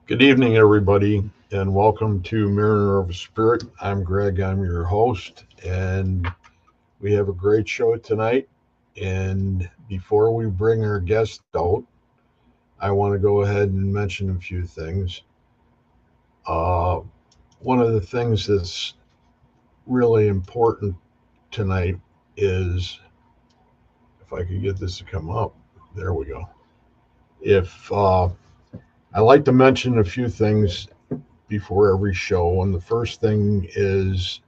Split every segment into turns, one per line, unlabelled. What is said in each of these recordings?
Good evening, everybody, and welcome to Mariner of Spirit. I'm Greg, I'm your host, and we have a great show tonight. And before we bring our guest out, I want to go ahead and mention a few things. Uh, One of the things that's really important tonight is if I could get this to come up, there we go. If I like to mention a few things before every show, and the first thing is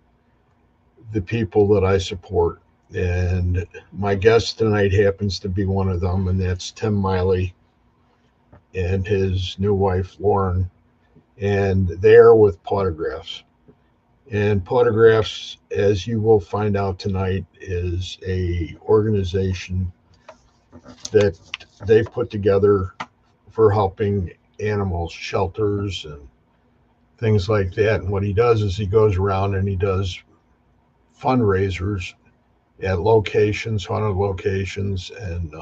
the people that I support. And my guest tonight happens to be one of them, and that's Tim Miley and his new wife, Lauren. And they are with Potographs. And Potographs, as you will find out tonight, is a organization that they put together for helping animals, shelters, and things like that. And what he does is he goes around and he does fundraisers at locations, haunted locations, and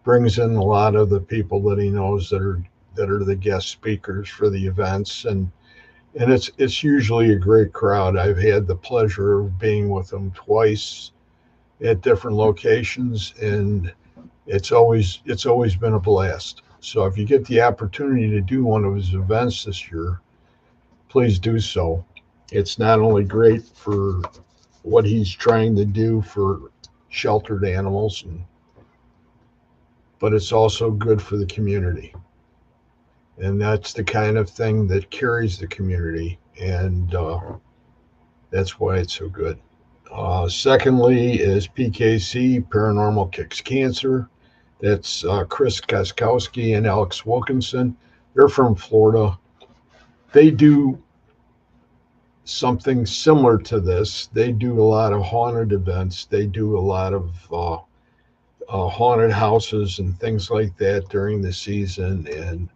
brings in a lot of the people that he knows that are the guest speakers for the events, and it's usually a great crowd. I've had the pleasure of being with them twice at different locations, and it's always been a blast. So if you get the opportunity to do one of his events this year, please do so. It's not only great for what he's trying to do for sheltered animals, but it's also good for the community. And that's the kind of thing that carries the community, and that's why it's so good. Secondly, is PKC, Paranormal Kicks Cancer. That's Chris Kaskowski and Alex Wilkinson. They're from Florida. They do something similar to this. They do a lot of haunted events. They do a lot of haunted houses and things like that during the season, and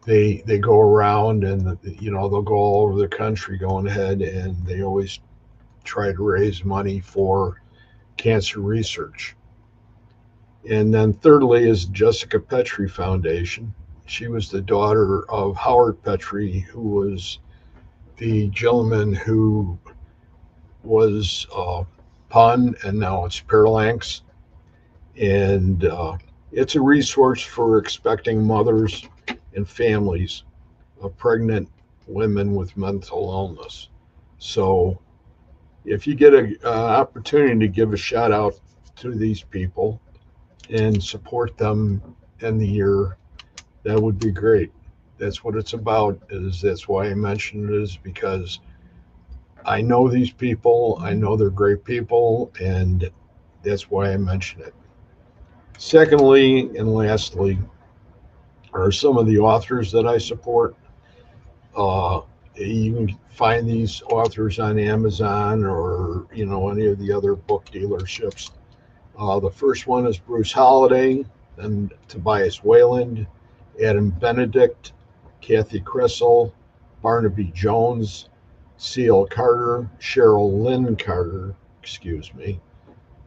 they go around and they'll go all over the country going ahead, and they always try to raise money for cancer research. And then thirdly is Jessica Petrie Foundation. She was the daughter of Howard Petrie, who was the gentleman who was PUN, and now it's Paralanx. And it's a resource for expecting mothers and families of pregnant women with mental illness. So if you get an opportunity to give a shout out to these people and support them in the year, that would be great. That's what it's about. That's why I mentioned it, is because I know these people. I know they're great people, and that's why I mention it. Secondly, and lastly, are some of the authors that I support. Uh, you can find these authors on Amazon or any of the other book dealerships. The first one is Bruce Holliday, then Tobias Wayland, Adam Benedict, Kathy Kressel, Barnaby Jones, C.L. Carter, Cheryl Lynn Carter,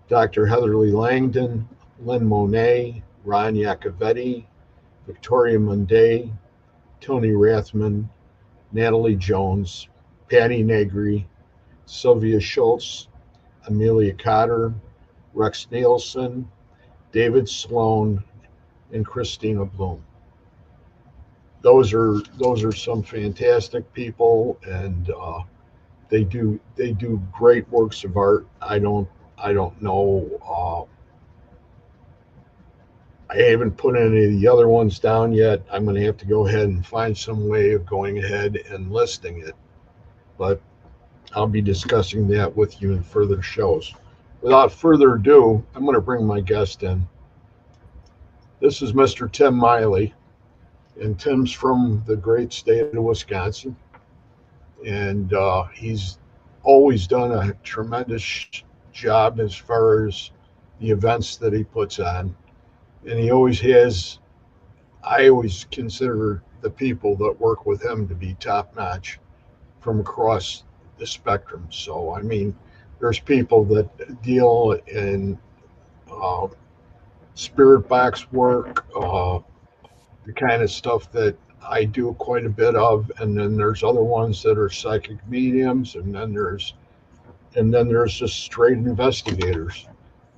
Dr. Heatherly Langdon, Lynn Monet, Ron Iacovetti, Victoria Munday, Tony Rathman, Natalie Jones, Patty Negri, Sylvia Schultz, Amelia Cotter, Rex Nielsen, David Sloan, and Christina Bloom. Those are some fantastic people, and they do great works of art. I don't know. I haven't put any of the other ones down yet. I'm going to have to go ahead and find some way of going ahead and listing it, but I'll be discussing that with you in further shows. Without further ado, I'm going to bring my guest in. This is Mr. Tim Miley, and Tim's from the great state of Wisconsin, and he's always done a tremendous job as far as the events that he puts on, and he always has. I always consider the people that work with him to be top notch from across the spectrum. So, I mean, there's people that deal in uh, spirit box work, the kind of stuff that I do quite a bit of, and then there's other ones that are psychic mediums, and then there's just straight investigators.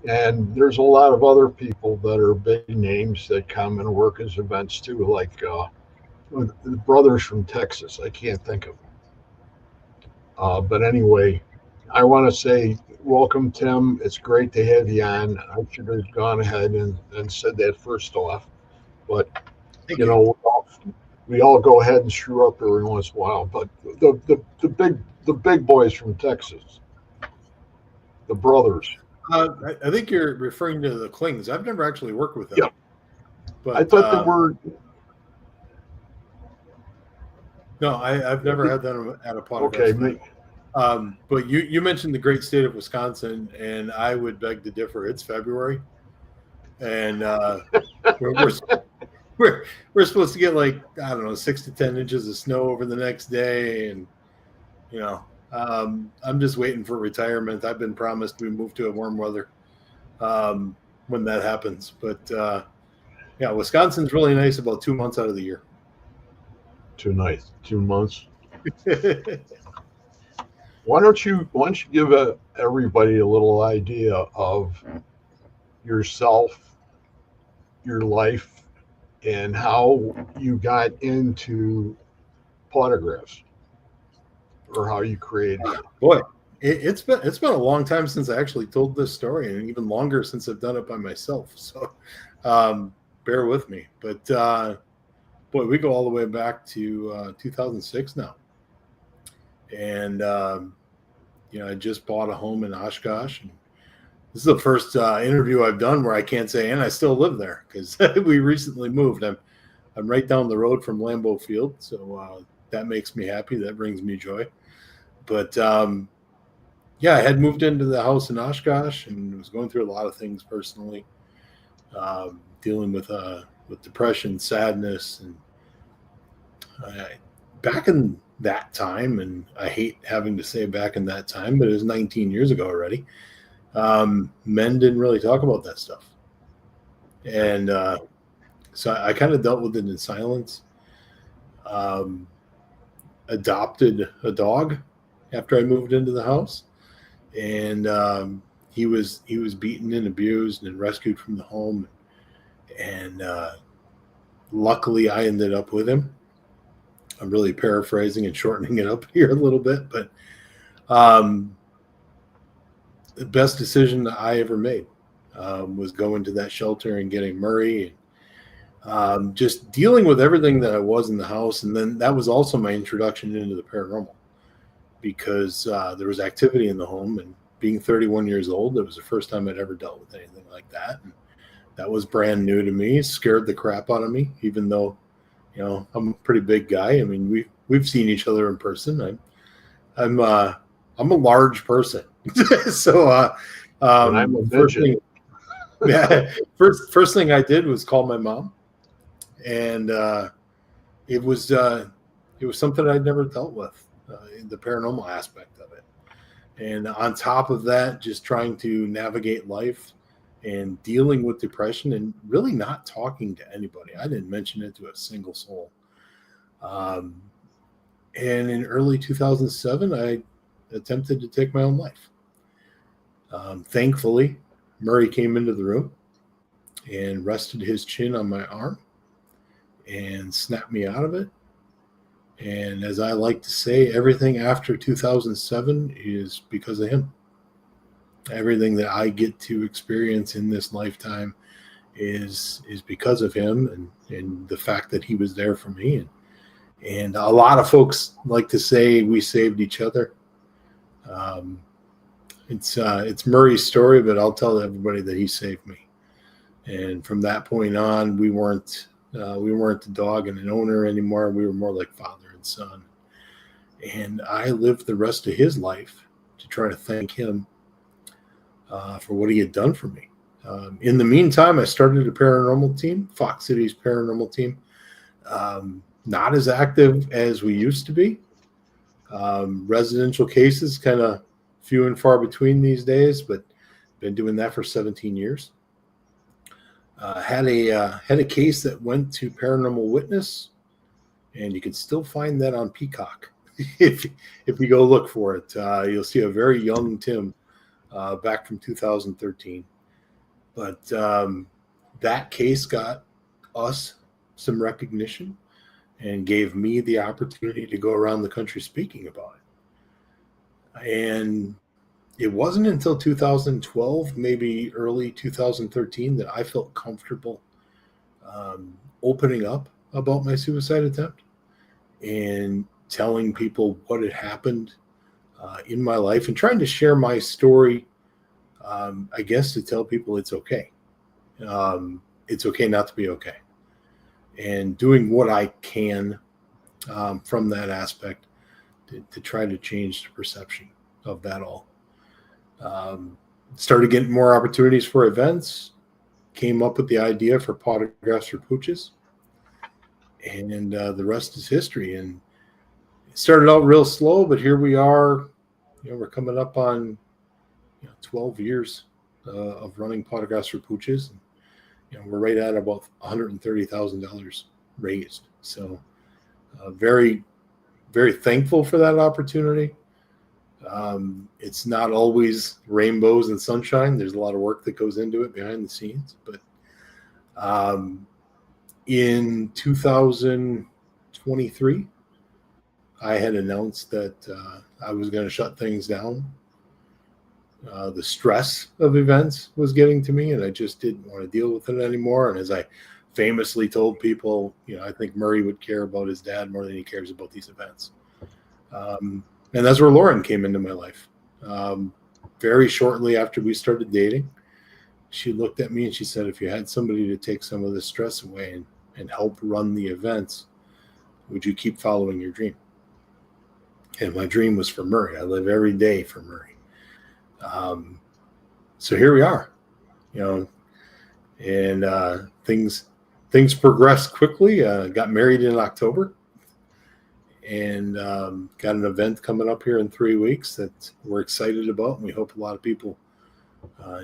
And there's a lot of other people that are big names that come and work as events too, like the brothers from Texas. I can't think of them. But anyway, I want to say welcome, Tim. It's great to have you on. I should have gone ahead and said that first off, but
Thank
you
you.
know, we all go ahead and screw up every once in a while. But the big boys from Texas, the brothers.
I think you're referring to the Klings. I've never actually worked with them,
Yeah, I
but
thought they were
no, I've never had them at a
okay.
podcast event. But you mentioned the great state of Wisconsin, and I would beg to differ. It's February, and we're, we're we're supposed to get like, I don't know, 6 to 10 inches of snow over the next day, and you know, I'm just waiting for retirement. I've been promised we move to a warm weather when that happens. But yeah, Wisconsin's really nice about 2 months out of the year.
Too nice. 2 months. Why don't you give everybody a little idea of yourself, your life, and how you got into photographs, or how you created it?
Boy, it's been a long time since I actually told this story, and even longer since I've done it by myself. So bear with me. But boy, we go all the way back to 2006 now, and I just bought a home in Oshkosh, and this is the first interview I've done where I can't say, and I still live there because we recently moved. I'm right down the road from Lambeau Field, so that makes me happy. That brings me joy. But yeah, I had moved into the house in Oshkosh and was going through a lot of things personally, dealing with depression, sadness, and back in that time, and I hate having to say back in that time, but it was 19 years ago already. Men didn't really talk about that stuff, and so I kind of dealt with it in silence. Adopted a dog after I moved into the house, and he was beaten and abused and rescued from the home, and luckily I ended up with him. I'm really paraphrasing and shortening it up here a little bit, but the best decision that I ever made was going to that shelter and getting Murray, and just dealing with everything that I was in the house. And then that was also my introduction into the paranormal, because there was activity in the home, and being 31 years old, it was the first time I'd ever dealt with anything like that. And that was brand new to me, scared the crap out of me, even though, I'm a pretty big guy. I mean, we've seen each other in person. I'm a large person. So
And I'm a midget.
first thing I did was call my mom, and it was something I'd never dealt with, in the paranormal aspect of it. And on top of that, just trying to navigate life and dealing with depression and really not talking to anybody. I didn't mention it to a single soul. And in early 2007, I attempted to take my own life. Thankfully, Murray came into the room and rested his chin on my arm and snapped me out of it. And as I like to say, everything after 2007 is because of him. Everything that I get to experience in this lifetime is because of him, and the fact that he was there for me. And a lot of folks like to say we saved each other. It's Murray's story, but I'll tell everybody that he saved me. And from that point on, we weren't the dog and an owner anymore. We were more like father and son. And I lived the rest of his life to try to thank him for what he had done for me. In the meantime, I started a paranormal team, Fox City's paranormal team. Not as active as we used to be. Residential cases kind of few and far between these days, but been doing that for 17 years. Had a case that went to Paranormal Witness, and you can still find that on Peacock if you go look for it. You'll see a very young Tim back from 2013. But that case got us some recognition and gave me the opportunity to go around the country speaking about it. And it wasn't until 2012, maybe early 2013, that I felt comfortable opening up about my suicide attempt and telling people what had happened in my life and trying to share my story, I guess, to tell people it's okay. It's okay not to be okay. And doing what I can from that aspect to try to change the perception of that all. Started getting more opportunities for events, came up with the idea for Autographs for Pooches, and the rest is history. And it started out real slow, but here we are. We're coming up on 12 years of running Autographs for Pooches. And, we're right at about $130,000 raised. So very, very thankful for that opportunity. It's not always rainbows and sunshine. There's a lot of work that goes into it behind the scenes. But in 2023, I had announced that I was going to shut things down. The stress of events was getting to me, and I just didn't want to deal with it anymore. And as I famously told people, I think Murray would care about his dad more than he cares about these events. And that's where Lauren came into my life. Very shortly after we started dating, she looked at me and she said, if you had somebody to take some of the stress away and help run the events, would you keep following your dream? And my dream was for Murray. I live every day for Murray. So here we are, and things progressed quickly. Got married in October, and got an event coming up here in 3 weeks that we're excited about, and we hope a lot of people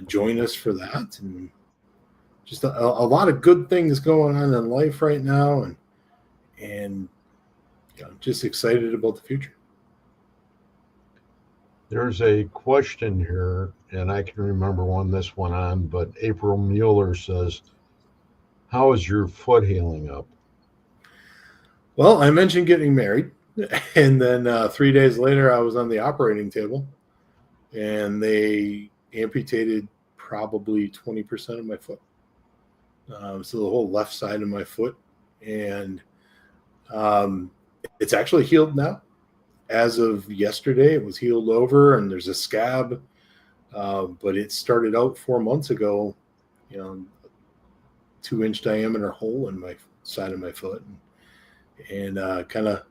join us for that. And just a lot of good things going on in life right now, and just excited about the future.
There's a question here, and I can remember when this went on, but April Mueller says, how is your foot healing up?
Well, I mentioned getting married, and then 3 days later, I was on the operating table, and they amputated probably 20% of my foot. So the whole left side of my foot, and it's actually healed now. As of yesterday, it was healed over, and there's a scab, but it started out 4 months ago, 2-inch diameter hole in my side of my foot, and kind of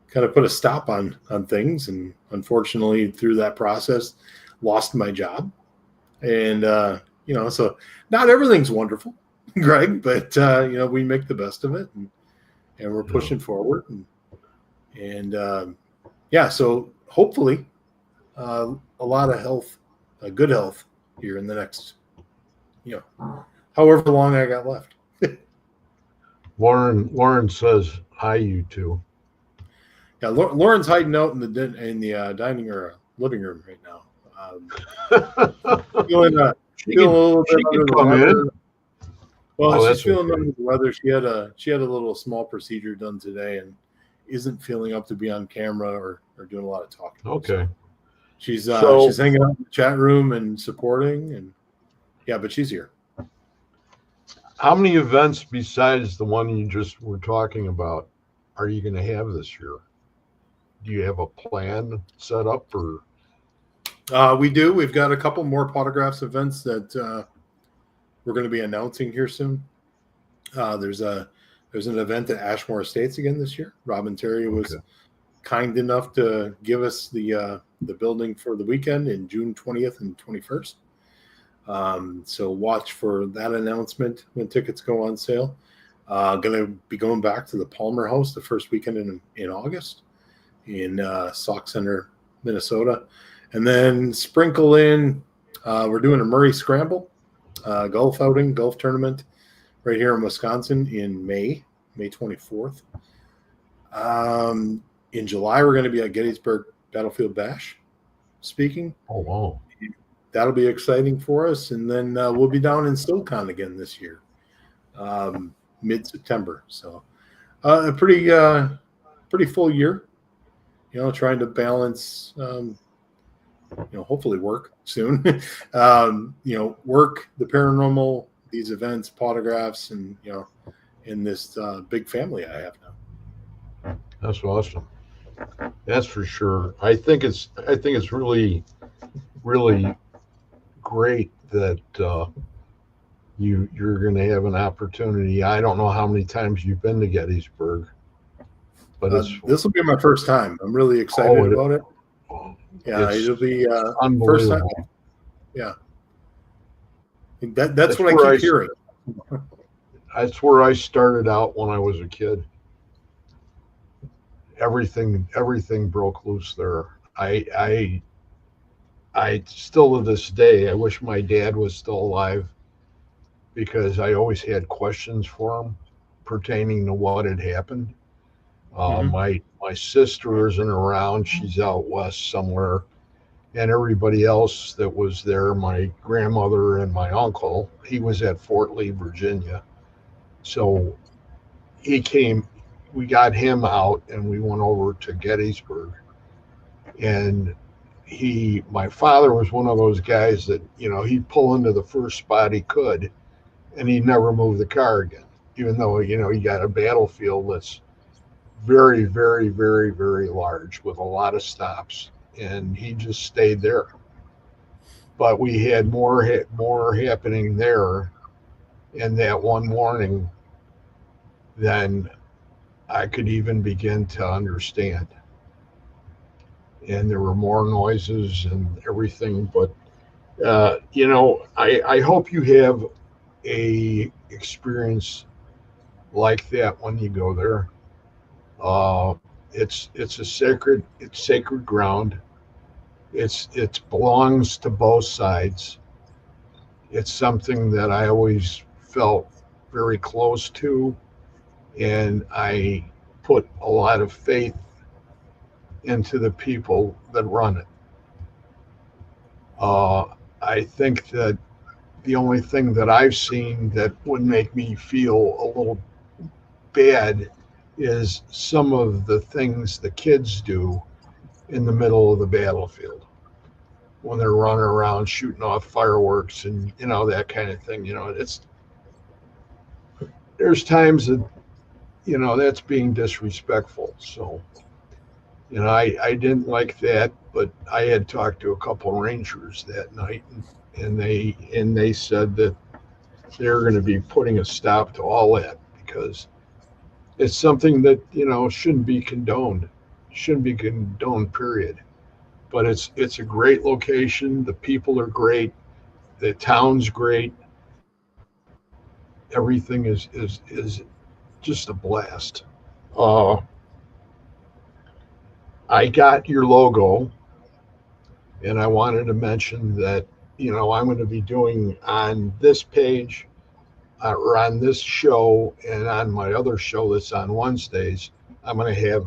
put a stop on things. And unfortunately, through that process, lost my job. And so not everything's wonderful, Greg, but we make the best of it, and we're pushing forward, and so hopefully a lot of health, good health here in the next, however long I got left.
Lauren says, hi, you two.
Yeah, Lauren's hiding out in the dining or living room right now. Feeling feeling a little bit
she
under
could
the
come
weather.
in.
Well,
Oh,
she's
that's
feeling
okay.
under the weather. She had a little small procedure done today, and isn't feeling up to be on camera or doing a lot of talking. So
Okay.
she's
So,
hanging out in the chat room and supporting, and yeah, but she's here.
how many events besides the one you just were talking about are you going to have this year? Do you have a plan set up, or
We do. We've got a couple more Potographs events that we're going to be announcing here soon. There's an event at Ashmore Estates again this year. Robin Terry was
okay?
kind enough to give us the building for the weekend in June 20th and 21st. So watch for that announcement when tickets go on sale. Going to be going back to the Palmer House the first weekend in August in Sauk Center, Minnesota, and then sprinkle in. We're doing a Murray Scramble golf outing, golf tournament right here in Wisconsin in May 24th. In July, we're going to be at Gettysburg Battlefield Bash speaking.
Oh, wow.
That'll be exciting for us. And then we'll be down in StilCon again this year, mid-September. So a pretty full year, trying to balance, hopefully work soon, work, the paranormal, these events, Potographs, and, in this big family I have now.
That's awesome. That's for sure. I think it's really, really great that you're going to have an opportunity. I don't know how many times you've been to Gettysburg, but
This will be my first time. I'm really excited about it. Yeah, it'll be first time.
Unbelievable.
Yeah, that's what I keep hearing.
That's where I started out when I was a kid. Everything broke loose there. I still to this day I wish my dad was still alive, because I always had questions for him pertaining to what had happened.
Mm-hmm.
My sister isn't around; she's out west somewhere, and everybody else that was there, my grandmother and my uncle, he was at Fort Lee, Virginia. So he came, we got him out, and we went over to Gettysburg. And my father was one of those guys that, he'd pull into the first spot he could, and he'd never move the car again, even though, he got a battlefield that's very, very, very, very large with a lot of stops, and he just stayed there. But we had more happening there in that one morning than I could even begin to understand. And there were more noises and everything. But I hope you have a experience like that when you go there. Uh, it's sacred ground. It belongs to both sides. It's something that I always felt very close to, and I put a lot of faith into the people that run it. Uh, I think that the only thing that I've seen that would make me feel a little bad is some of the things the kids do in the middle of the battlefield when they're running around shooting off fireworks and that kind of thing. There's times that that's being disrespectful. So I didn't like that, but I had talked to a couple of rangers that night, and they said that they're going to be putting a stop to all that, because it's something that shouldn't be condoned, period. But it's a great location. The people are great. The town's great. Everything is just a blast. Uh, I got your logo, and I wanted to mention that I'm going to be doing on this page, or on this show, and on my other show that's on Wednesdays. I'm going to have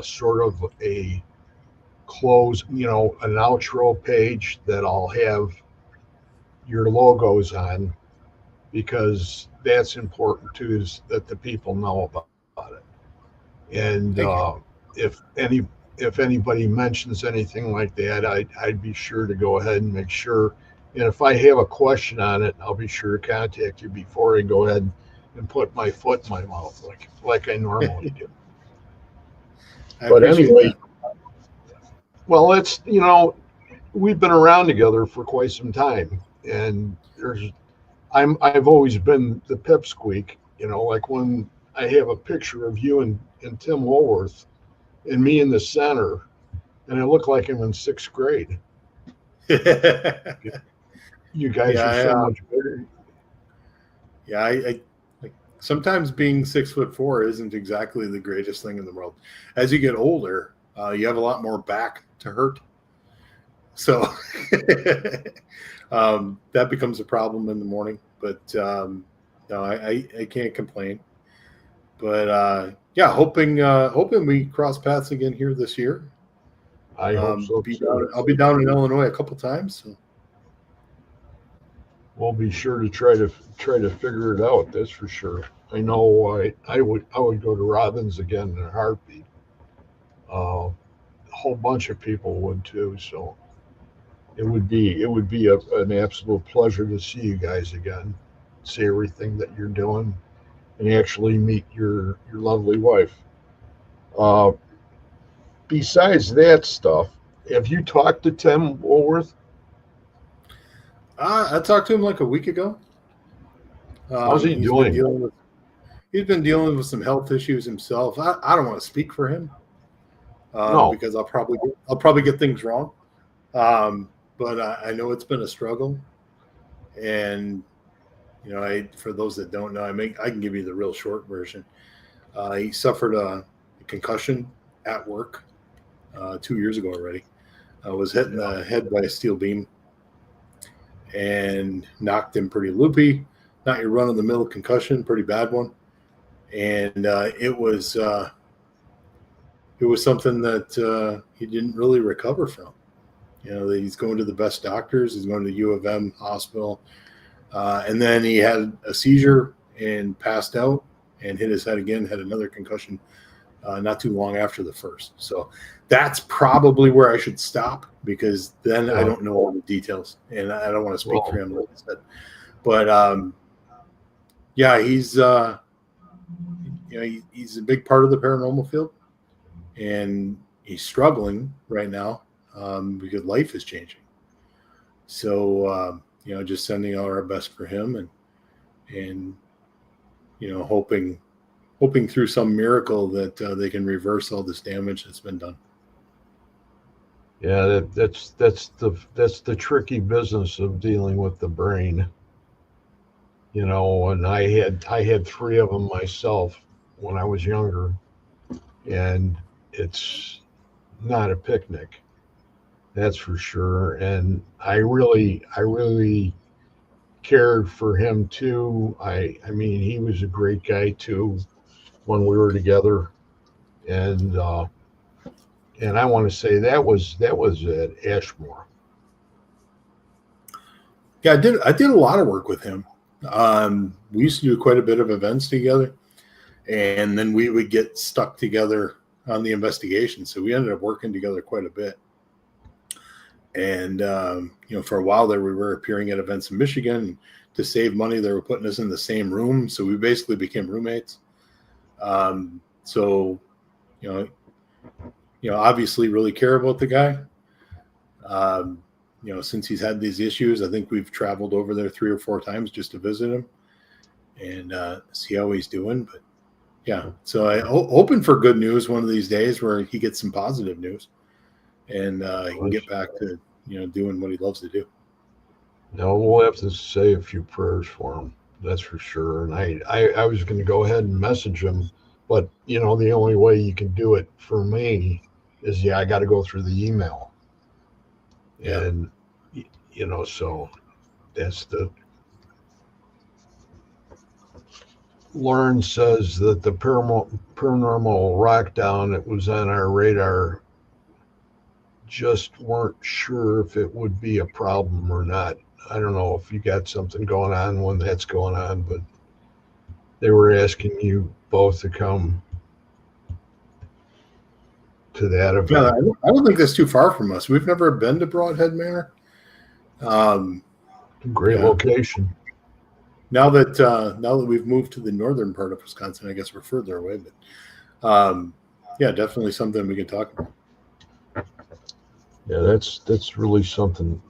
sort of a close, an outro page that I'll have your logos on, because that's important too, is that the people know about it. And
Thank you.
if anybody mentions anything like that, I'd be sure to go ahead and make sure. And if I have a question on it, I'll be sure to contact you before I go ahead and put my foot in my mouth like I normally do.
I
But
appreciate
anyway,
that.
well, we've been around together for quite some time, and I've always been the pipsqueak. Like when I have a picture of you and Tim Woolworth and me in the center, and I look like I'm in sixth grade. You guys
Yeah,
are so much bigger.
yeah. Like, sometimes being 6'4" isn't exactly the greatest thing in the world. As you get older, you have a lot more back to hurt, so that becomes a problem in the morning. But no, I can't complain. But yeah, hoping we cross paths again here this year.
I hope so too.
I'll be down in Illinois a couple times. So.
We'll be sure to try to figure it out. That's for sure. I know I would go to Robbins again in a heartbeat. A whole bunch of people would too. So it would be an absolute pleasure to see you guys again, see everything that you're doing, and actually meet your lovely wife. Uh, Besides that stuff, have you talked to Tim Woolworth?
I talked to him like a week ago.
How's he
He's been
doing?
dealing with some health issues himself. I don't want to speak for him
No.
because I'll probably get things wrong. But I know it's been a struggle, and for those that don't know, I can give you the real short version. He suffered a concussion at work 2 years ago already. Was hit in
Yeah.
the head by a steel beam and knocked him pretty loopy. Not your run of the mill concussion, pretty bad one. And it was something that he didn't really recover from. He's going to the best doctors. He's going to U of M hospital, and then he had a seizure and passed out and hit his head again. Had another concussion not too long after the first. So that's probably where I should stop, because then I
Yeah.
don't know all the details, and I don't want to speak
Well,
for him, like I said. But yeah, he's a big part of the paranormal field, and he's struggling right now because life is changing. So just sending all our best for him, and hoping through some miracle that they can reverse all this damage that's been done.
yeah, that's the tricky business of dealing with the brain. And I had three of them myself when I was younger, and it's not a picnic, that's for sure. And I really cared for him too. I mean, he was a great guy too when we were together, and I want to say that was at Ashmore.
Yeah, I did a lot of work with him. We used to do quite a bit of events together, and then we would get stuck together on the investigation. So we ended up working together quite a bit. And for a while there, we were appearing at events in Michigan. To save money, they were putting us in the same room, so we basically became roommates. So obviously, really care about the guy. Um, since he's had these issues, I think we've traveled over there 3 or 4 times just to visit him and see how he's doing. But yeah, so I hoping for good news one of these days where he gets some positive news, and he can get back to doing what he loves to do.
No, we'll have to say a few prayers for him. That's for sure. And I was going to go ahead and message him, but the only way you can do it for me is, I got to go through the email,
Yeah.
and so that's the Lauren says that the paranormal lockdown, it was on our radar, just weren't sure if it would be a problem or not. I don't know if you got something going on when that's going on, but they were asking you both to come to that
Yeah,
event.
I don't think that's too far from us. We've never been to Broadhead Manor.
Great
Yeah.
location.
Now that we've moved to the northern part of Wisconsin, I guess we're further away. But yeah, definitely something we can talk about.
Yeah, that's really something.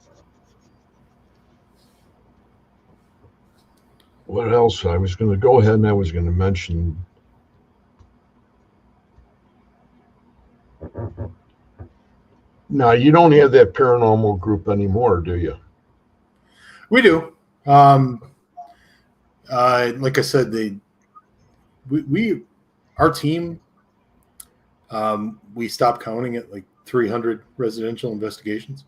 What else? I was going to go ahead and I was going to mention. Now, you don't have that paranormal group anymore, do you?
We do. Like I said, we our team, we stopped counting at like 300 residential investigations.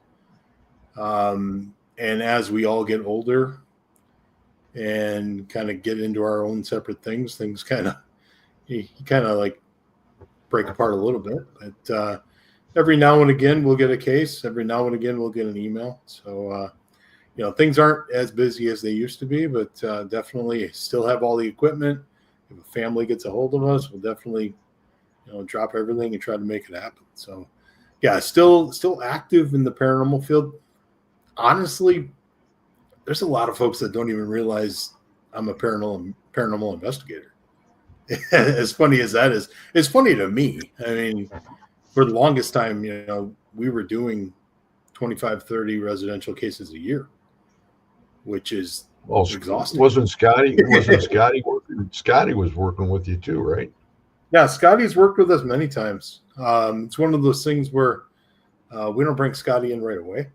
And as we all get older and kind of get into our own separate things kind of you kind of like break apart a little bit. But every now and again we'll get a case. Every now and again we'll get an email. So things aren't as busy as they used to be, but definitely still have all the equipment. If a family gets a hold of us, we'll definitely drop everything and try to make it happen. So yeah, still active in the paranormal field. Honestly, there's a lot of folks that don't even realize I'm a paranormal investigator. As funny as that is, it's funny to me. I mean, for the longest time, we were doing 25, 30 residential cases a year, which is exhausting.
Wasn't Scotty working? Scotty was working with you too, right?
Yeah, Scotty's worked with us many times. It's one of those things where we don't bring Scotty in right away.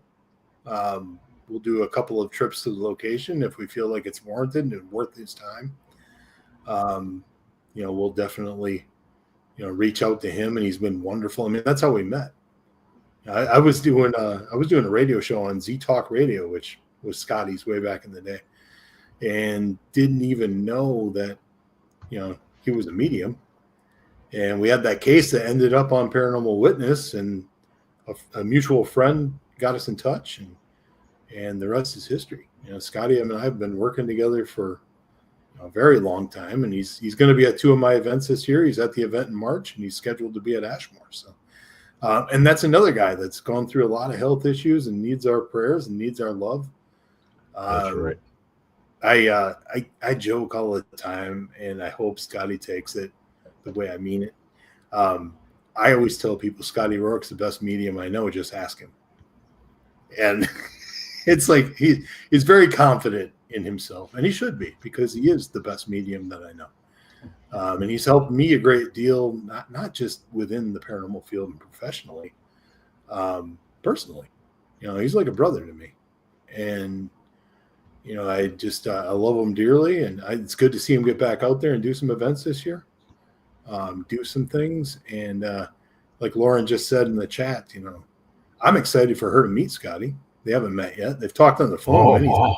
We'll do a couple of trips to the location if we feel like it's warranted and worth his time. We'll definitely, reach out to him, and he's been wonderful. I mean, that's how we met. I was doing a radio show on Z Talk Radio, which was Scotty's way back in the day, and didn't even know that, he was a medium. And we had that case that ended up on Paranormal Witness, and a mutual friend got us in touch, and the rest is history. Scotty and I have been working together for a very long time, and he's going to be at two of my events this year. He's at the event in March, and he's scheduled to be at Ashmore. So, and that's another guy that's gone through a lot of health issues and needs our prayers and needs our love.
That's right.
I joke all the time, and I hope Scotty takes it the way I mean it. I always tell people Scotty Rourke's the best medium I know. Just ask him. And it's like he's very confident in himself, and he should be, because he is the best medium that I know. And he's helped me a great deal, not just within the paranormal field and professionally, personally. He's like a brother to me, and I just I love him dearly, and it's good to see him get back out there and do some events this year, do some things, and like Lauren just said in the chat, I'm excited for her to meet Scotty. They haven't met yet. They've talked on the phone many times.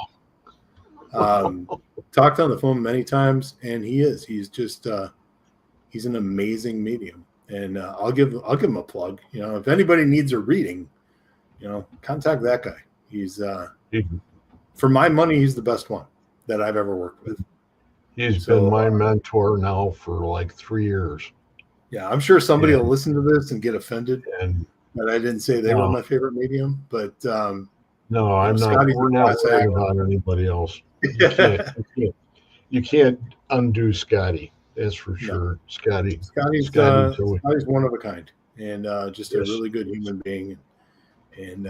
Talked on the phone many times, and he's just he's an amazing medium. And I'll give him a plug. If anybody needs a reading, contact that guy. He's for my money, he's the best one that I've ever worked with.
He's been my mentor now for like 3 years.
Yeah, I'm sure somebody will listen to this and get offended.
And
that I didn't say they were my favorite medium, but
no, I'm not. We're not worried about anybody else. You can't undo Scotty. That's for sure. No. Scotty's
one of a kind, and just a really good human being. And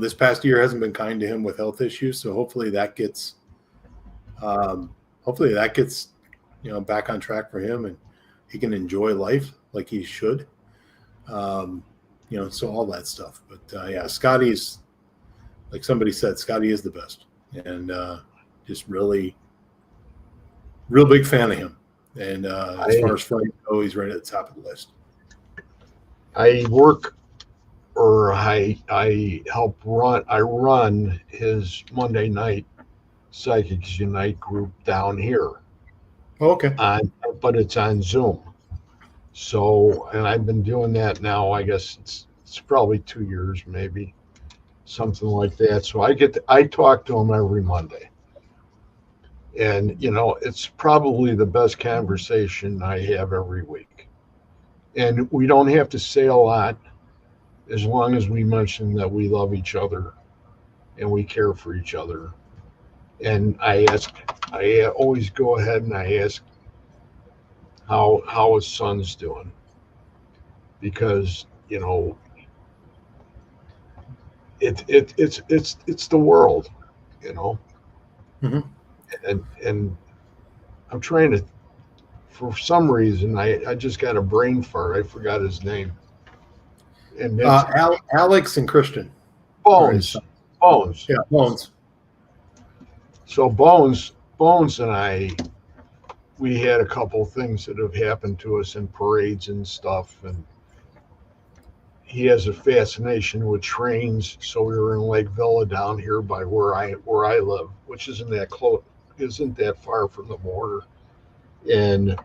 this past year hasn't been kind to him with health issues, so hopefully that gets back on track for him, and he can enjoy life like he should. So all that stuff. But Scotty's, like somebody said, Scotty is the best, and just really real big fan of him. And as far as friends go, he's right at the top of the list.
I run his Monday night Psychics Unite group down here.
Oh, okay.
on, but it's on Zoom. So, and I've been doing that now. I guess it's probably 2 years, maybe something like that. So I talk to them every Monday, and it's probably the best conversation I have every week. And we don't have to say a lot as long as we mention that we love each other and we care for each other. And I always go ahead and I ask how his son's doing, because it's the world, you know.
Hmm.
And I'm trying to, for some reason, I just got a brain fart. I forgot his name, and that's
Alex and Christian are his
Bones.
son.
Bones.
Yeah, Bones.
So Bones and I, we had a couple things that have happened to us in parades and stuff, and he has a fascination with trains. So we were in Lake Villa down here by where I live, which isn't that far from the border. And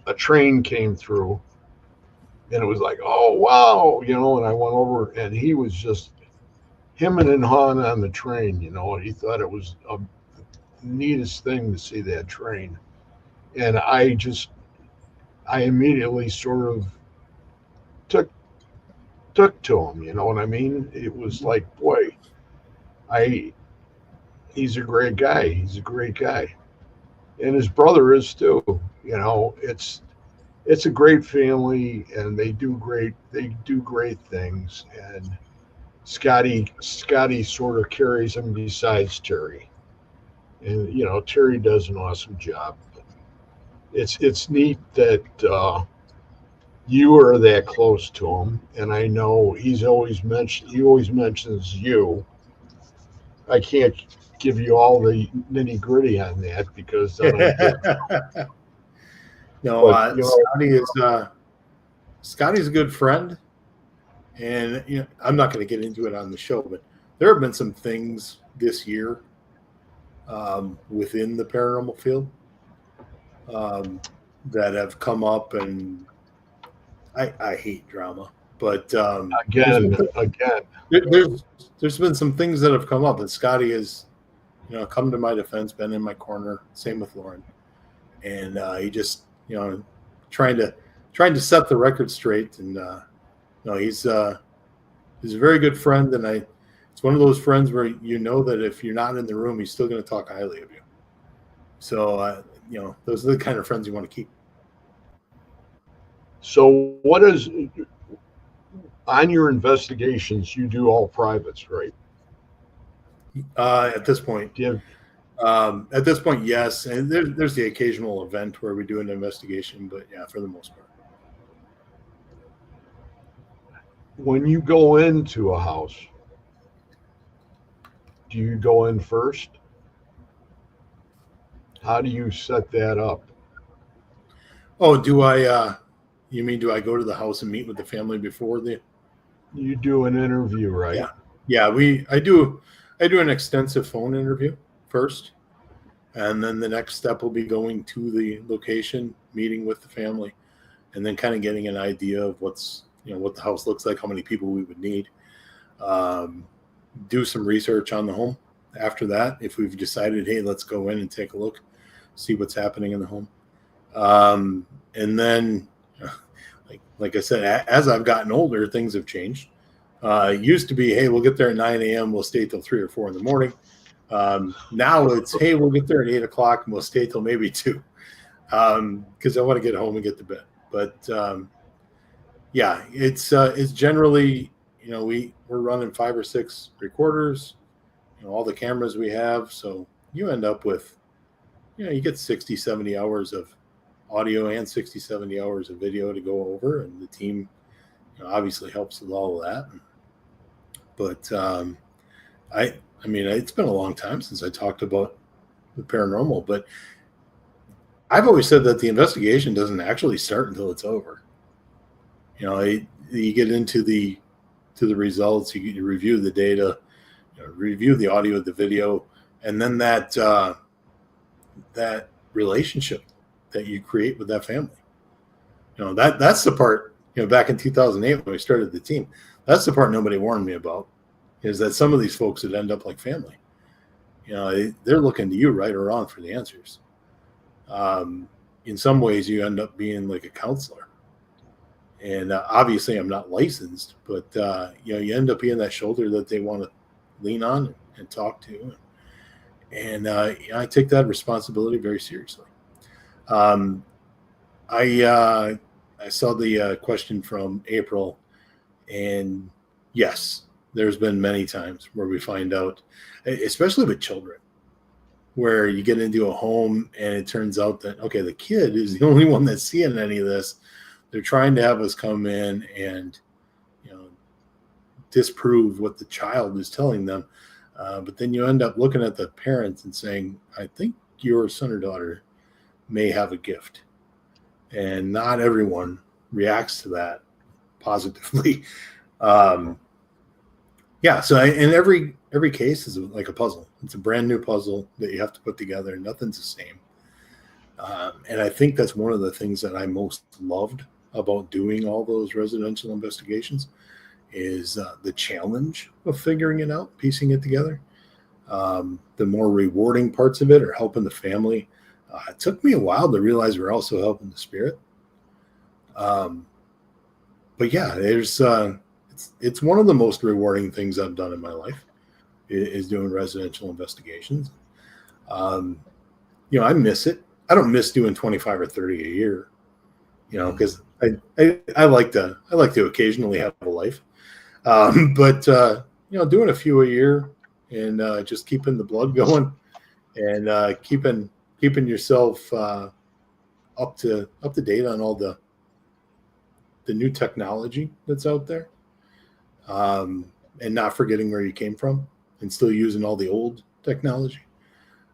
a train came through, and it was like, oh wow, and I went over, and he was just hemming and hawing on the train, and he thought it was a neatest thing to see that train. And I immediately sort of took took to him, you know what I mean? It was like, boy, I he's a great guy. He's a great guy. And his brother is too. It's a great family, and they do great things. And Scotty sort of carries him besides Terry. And Terry does an awesome job. It's neat that you are that close to him, and I know he always mentions you. I can't give you all the nitty gritty on that because then I'd get.
No,
But
Scotty's a good friend, and I'm not going to get into it on the show, but there have been some things this year within the paranormal field um, that have come up, and I hate drama, but
again,
there, there's there's been some things that have come up, and Scotty has come to my defense, been in my corner. Same with Lauren, and he just trying to trying to set the record straight, and no, he's a very good friend, and it's one of those friends where that if you're not in the room, he's still going to talk highly of you. So those are the kind of friends you want to keep.
so what is on your investigations? You do all privates, right?
At this point,
Do you have,
yes, and there's the occasional event where we do an investigation, but yeah, for the most part.
when you go into a house, do you go in first? How do you set that up?
Oh, do I? You mean do I go to the house and meet with the family before the?
You do an interview, right?
Yeah, yeah. I do an extensive phone interview first, and then the next step will be going to the location, meeting with the family, and then kind of getting an idea of what the house looks like, how many people we would need. Um, do some research on the home after that. If we've decided, hey, let's go in and take a look, see what's happening in the home. And then, like I said, as I've gotten older, things have changed. It used to be, hey, we'll get there at 9 a.m. We'll stay till 3 or 4 in the morning. Now it's, hey, we'll get there at 8 o'clock and we'll stay till maybe 2 because I want to get home and get to bed. But yeah, it's generally, we're running 5 or 6 recorders, all the cameras we have. So you end up with, you get 60, 70 hours of audio and 60, 70 hours of video to go over. And the team obviously helps with all of that. But I mean, it's been a long time since I talked about the paranormal, but I've always said that the investigation doesn't actually start until it's over. You get into the results, you review the data, review the audio, the video, and then that relationship that you create with that family. That's the part, back in 2008 when we started the team, that's the part nobody warned me about, is that some of these folks would end up like family. They're looking to you, right or wrong, for the answers. In some ways, you end up being like a counselor. And obviously, I'm not licensed, but you end up being that shoulder that they want to lean on and talk to. And I take that responsibility very seriously. Um, I saw the question from April, and yes, there's been many times where we find out, especially with children, where you get into a home and it turns out that, okay, the kid is the only one that's seeing any of this. They're trying to have us come in and disprove what the child is telling them, but then you end up looking at the parents and saying, I think your son or daughter may have a gift, and not everyone reacts to that positively. So in every case is like a puzzle. It's a brand new puzzle that you have to put together. Nothing's the same. And I think that's one of the things that I most loved about doing all those residential investigations is the challenge of figuring it out, piecing it together. The more rewarding parts of it are helping the family. It took me a while to realize we're also helping the spirit. But yeah, it's one of the most rewarding things I've done in my life is doing residential investigations. I miss it. I don't miss doing 25 or 30 a year, because I like to occasionally have a life. But doing a few a year and just keeping the blood going and keeping yourself up to date on all the new technology that's out there, and not forgetting where you came from and still using all the old technology.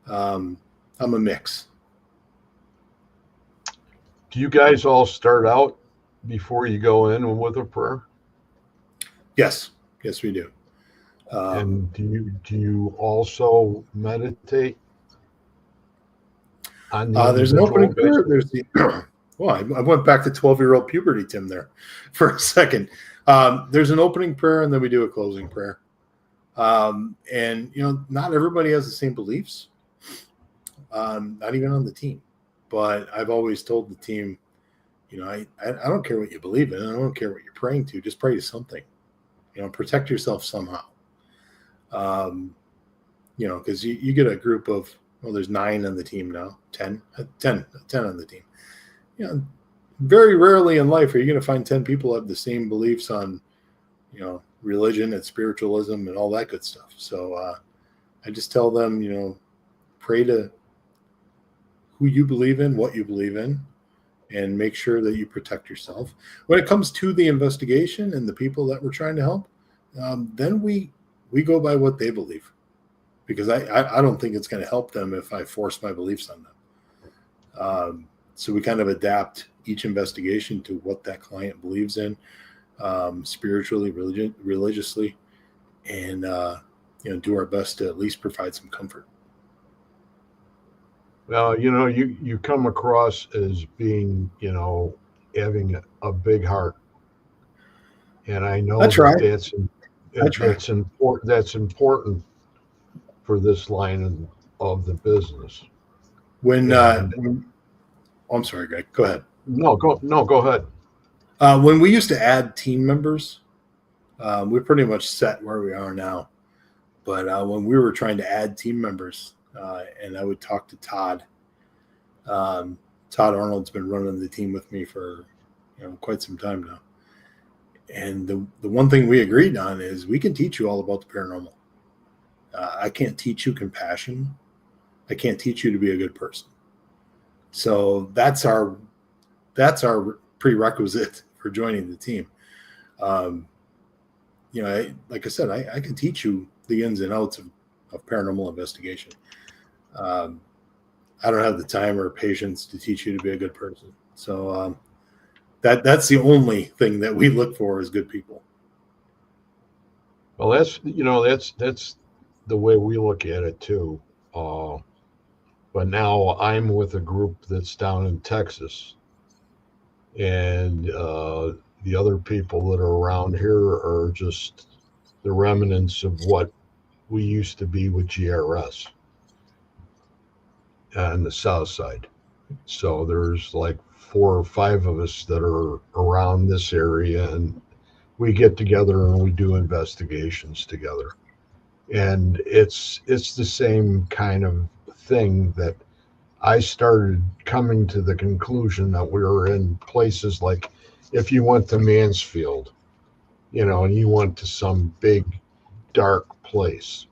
I'm a mix.
Do you guys all start out before you go in with a prayer?
Yes, we do.
And do you also meditate on the
there's an
individual
opening prayer. There's the well, I went back to 12-year-old puberty, Tim, there for a second. There's an opening prayer, and then we do a closing prayer. And not everybody has the same beliefs, not even on the team. But I've always told the team, I don't care what you believe in. I don't care what you're praying to. Just pray to something. Protect yourself somehow. Because you get a group of, there's 9 on the team now, 10 on the team. Very rarely in life are you going to find 10 people have the same beliefs on, religion and spiritualism and all that good stuff. So I just tell them, pray to who you believe in, what you believe in, and make sure that you protect yourself. When it comes to the investigation and the people that we're trying to help, then we go by what they believe, because I don't think it's going to help them if I force my beliefs on them. So we kind of adapt each investigation to what that client believes in, spiritually, religiously, and do our best to at least provide some comfort.
Well, you come across as being, having a big heart, and I know that's important. That's important for this line of the business.
I'm sorry, Greg. Go ahead.
No, go ahead.
When we used to add team members, we're pretty much set where we are now. But when we were trying to add team members, and I would talk to Todd. Todd Arnold's been running the team with me for quite some time now. And the one thing we agreed on is we can teach you all about the paranormal. I can't teach you compassion. I can't teach you to be a good person. So that's our prerequisite for joining the team. Like I said, I can teach you the ins and outs of paranormal investigation. I don't have the time or patience to teach you to be a good person. So that's the only thing that we look for as good people.
Well, that's the way we look at it too. But now I'm with a group that's down in Texas, and the other people that are around here are just the remnants of what we used to be with GRS on the south side. So there's like 4 or 5 of us that are around this area, and we get together and we do investigations together. And it's the same kind of thing that I started coming to the conclusion that we were in places like, if you went to Mansfield, and you went to some big dark place,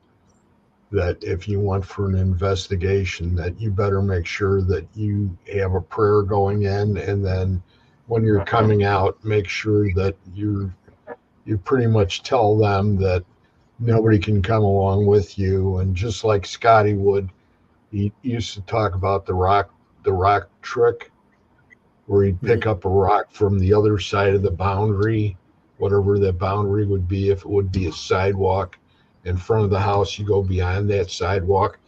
that if you went for an investigation, that you better make sure that you have a prayer going in, and then when you're coming out, make sure that you pretty much tell them that nobody can come along with you. And just like Scotty would, he used to talk about the rock trick, where he'd pick up a rock from the other side of the boundary, whatever that boundary would be. If it would be a sidewalk in front of the house, you go beyond that sidewalk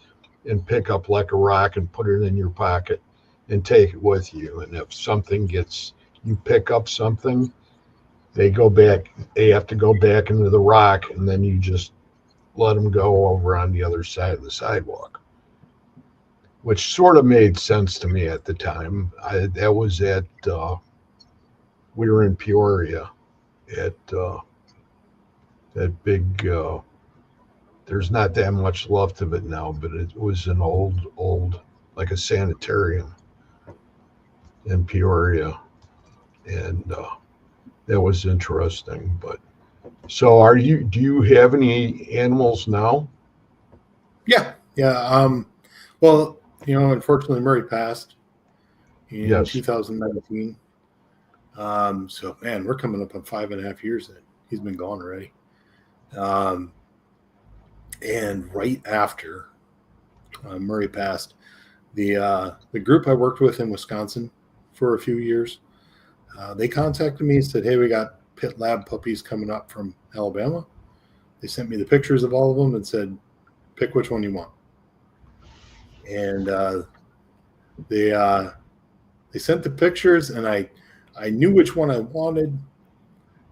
and pick up like a rock and put it in your pocket and take it with you. And if you pick up something, they have to go back into the rock, and then you just let them go over on the other side of the sidewalk, which sort of made sense to me at the time. That was we were in Peoria at that big, there's not that much left of it now, but it was an old, like a sanitarium in Peoria. And that was interesting. But so do you have any animals now?
Yeah. Well, unfortunately, Murray passed in
Yes.
2019. So, man, we're coming up on 5.5 years that he's been gone already. And right after Murray passed, the group I worked with in Wisconsin for a few years, they contacted me and said, "Hey, we got pit lab puppies coming up from Alabama." They sent me the pictures of all of them and said, "Pick which one you want." And they sent the pictures, and I knew which one I wanted.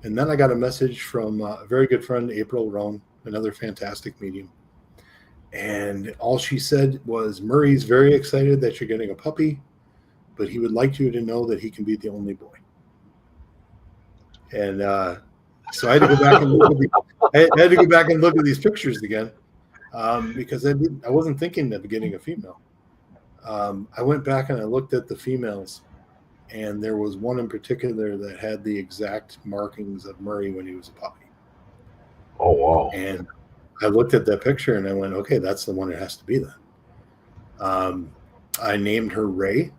And then I got a message from a very good friend, April Roan, another fantastic medium. And all she said was, "Murray's very excited that you're getting a puppy, but he would like you to know that he can be the only boy." And so I had to go back and look at these pictures again, because I wasn't thinking of getting a female. I went back and I looked at the females, and there was one in particular that had the exact markings of Murray when he was a puppy.
Oh, wow.
And I looked at that picture and I went, okay, that's the one it has to be then. I named her Ray.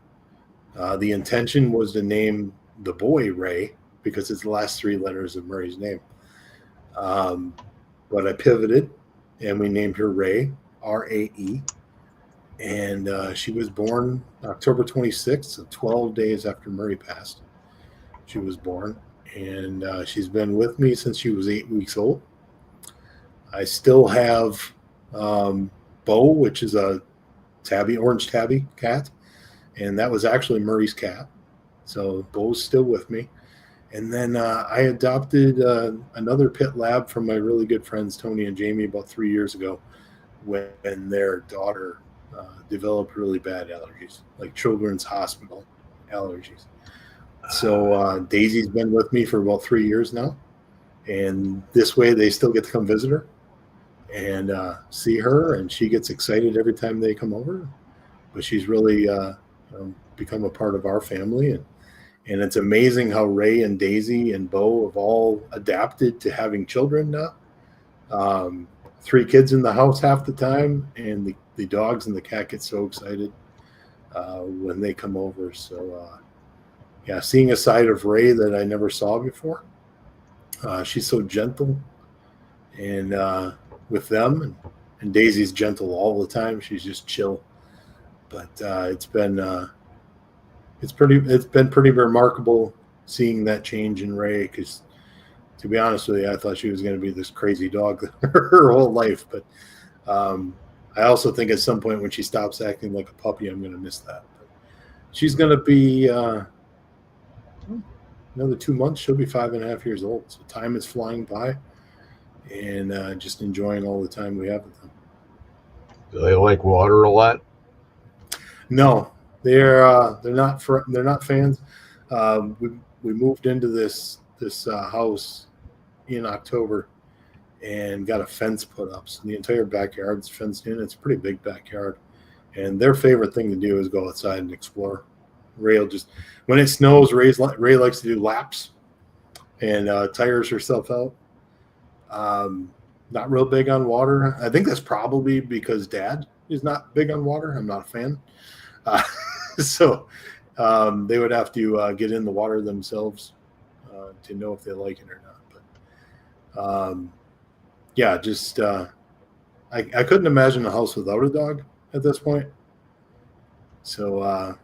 The intention was to name the boy Ray because it's the last 3 letters of Murray's name. But I pivoted and we named her Ray, R-A-E. And she was born October 26th, so 12 days after Murray passed. She was born, and she's been with me since she was 8 weeks old. I still have Bo, which is a orange tabby cat, and that was actually Murray's cat. So Bo's still with me. And then I adopted another pit lab from my really good friends, Tony and Jamie, about 3 years ago when their daughter developed really bad allergies, like children's hospital allergies. So Daisy's been with me for about 3 years now. And this way they still get to come visit her and see her. And she gets excited every time they come over. But she's really become a part of our family. And it's amazing how Ray and Daisy and Bo have all adapted to having children now. 3 kids in the house half the time, and the dogs and the cat get so excited when they come over. So, seeing a side of Ray that I never saw before. She's so gentle and with them, and Daisy's gentle all the time. She's just chill. But it's been pretty remarkable seeing that change in Ray, because to be honest with you, I thought she was going to be this crazy dog her whole life. But I also think at some point when she stops acting like a puppy, I'm going to miss that. But she's going to be another 2 months. She'll be 5.5 years old. So time is flying by, and just enjoying all the time we have with them.
Do they like water a lot?
No, they're not fans. We moved into this house in October and got a fence put up. So the entire backyard's fenced in. It's a pretty big backyard, and their favorite thing to do is go outside and explore. Ray will just when it snows, Ray likes to do laps and tires herself out. Not real big on water. I think that's probably because Dad is not big on water. I'm not a fan. Uh, so they would have to get in the water themselves to know if they like it or not. But yeah, just I couldn't imagine a house without a dog at this point. So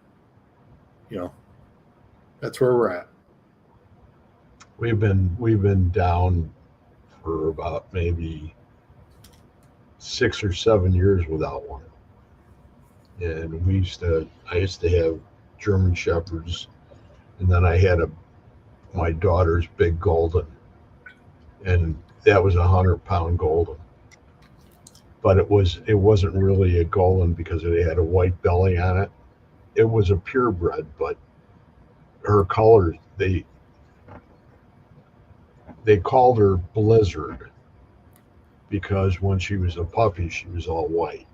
that's where we're at.
We've been down for about maybe 6 or 7 years without one. And I used to have German Shepherds, and then I had my daughter's big golden, and that was 100-pound golden. But it wasn't really a golden because it had a white belly on it. It was a purebred, but her colors they called her Blizzard because when she was a puppy she was all white.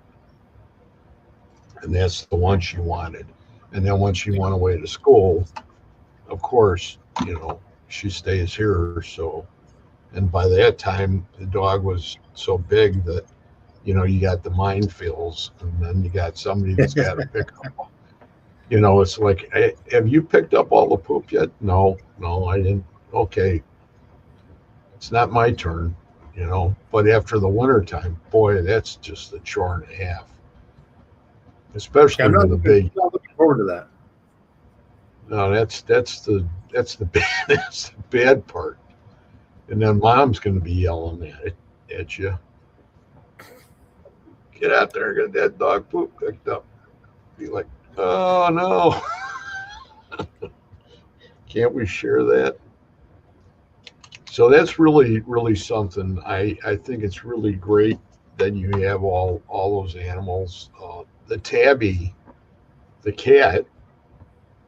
And that's the one she wanted. And then when she went away to school, of course, she stays here. So, and by that time, the dog was so big that, you got the minefields, and then you got somebody that's got to pick up. It's like, hey, have you picked up all the poop yet? No, I didn't. Okay. It's not my turn, But after the winter time, boy, that's just a chore and a half. Especially with a big.
I'm not looking forward to that.
No, that's the that's the bad part. And then Mom's going to be yelling at you. Get out there and get that dog poop picked up. Be like, oh no, can't we share that? So that's really, really something. I think it's really great that you have all those animals. The Tabby, the cat,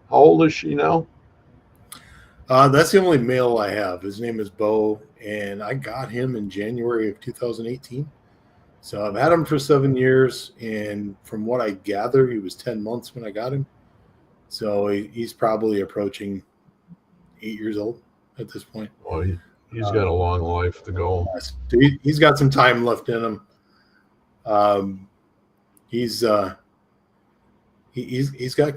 how old is she now?
That's the only male I have. His name is Bo, and I got him in January of 2018. So I've had him for 7 years, and from what I gather, he was 10 months when I got him. So he's probably approaching 8 years old at this point.
Well, he's got a long life to go.
So he's got some time left in him. He's got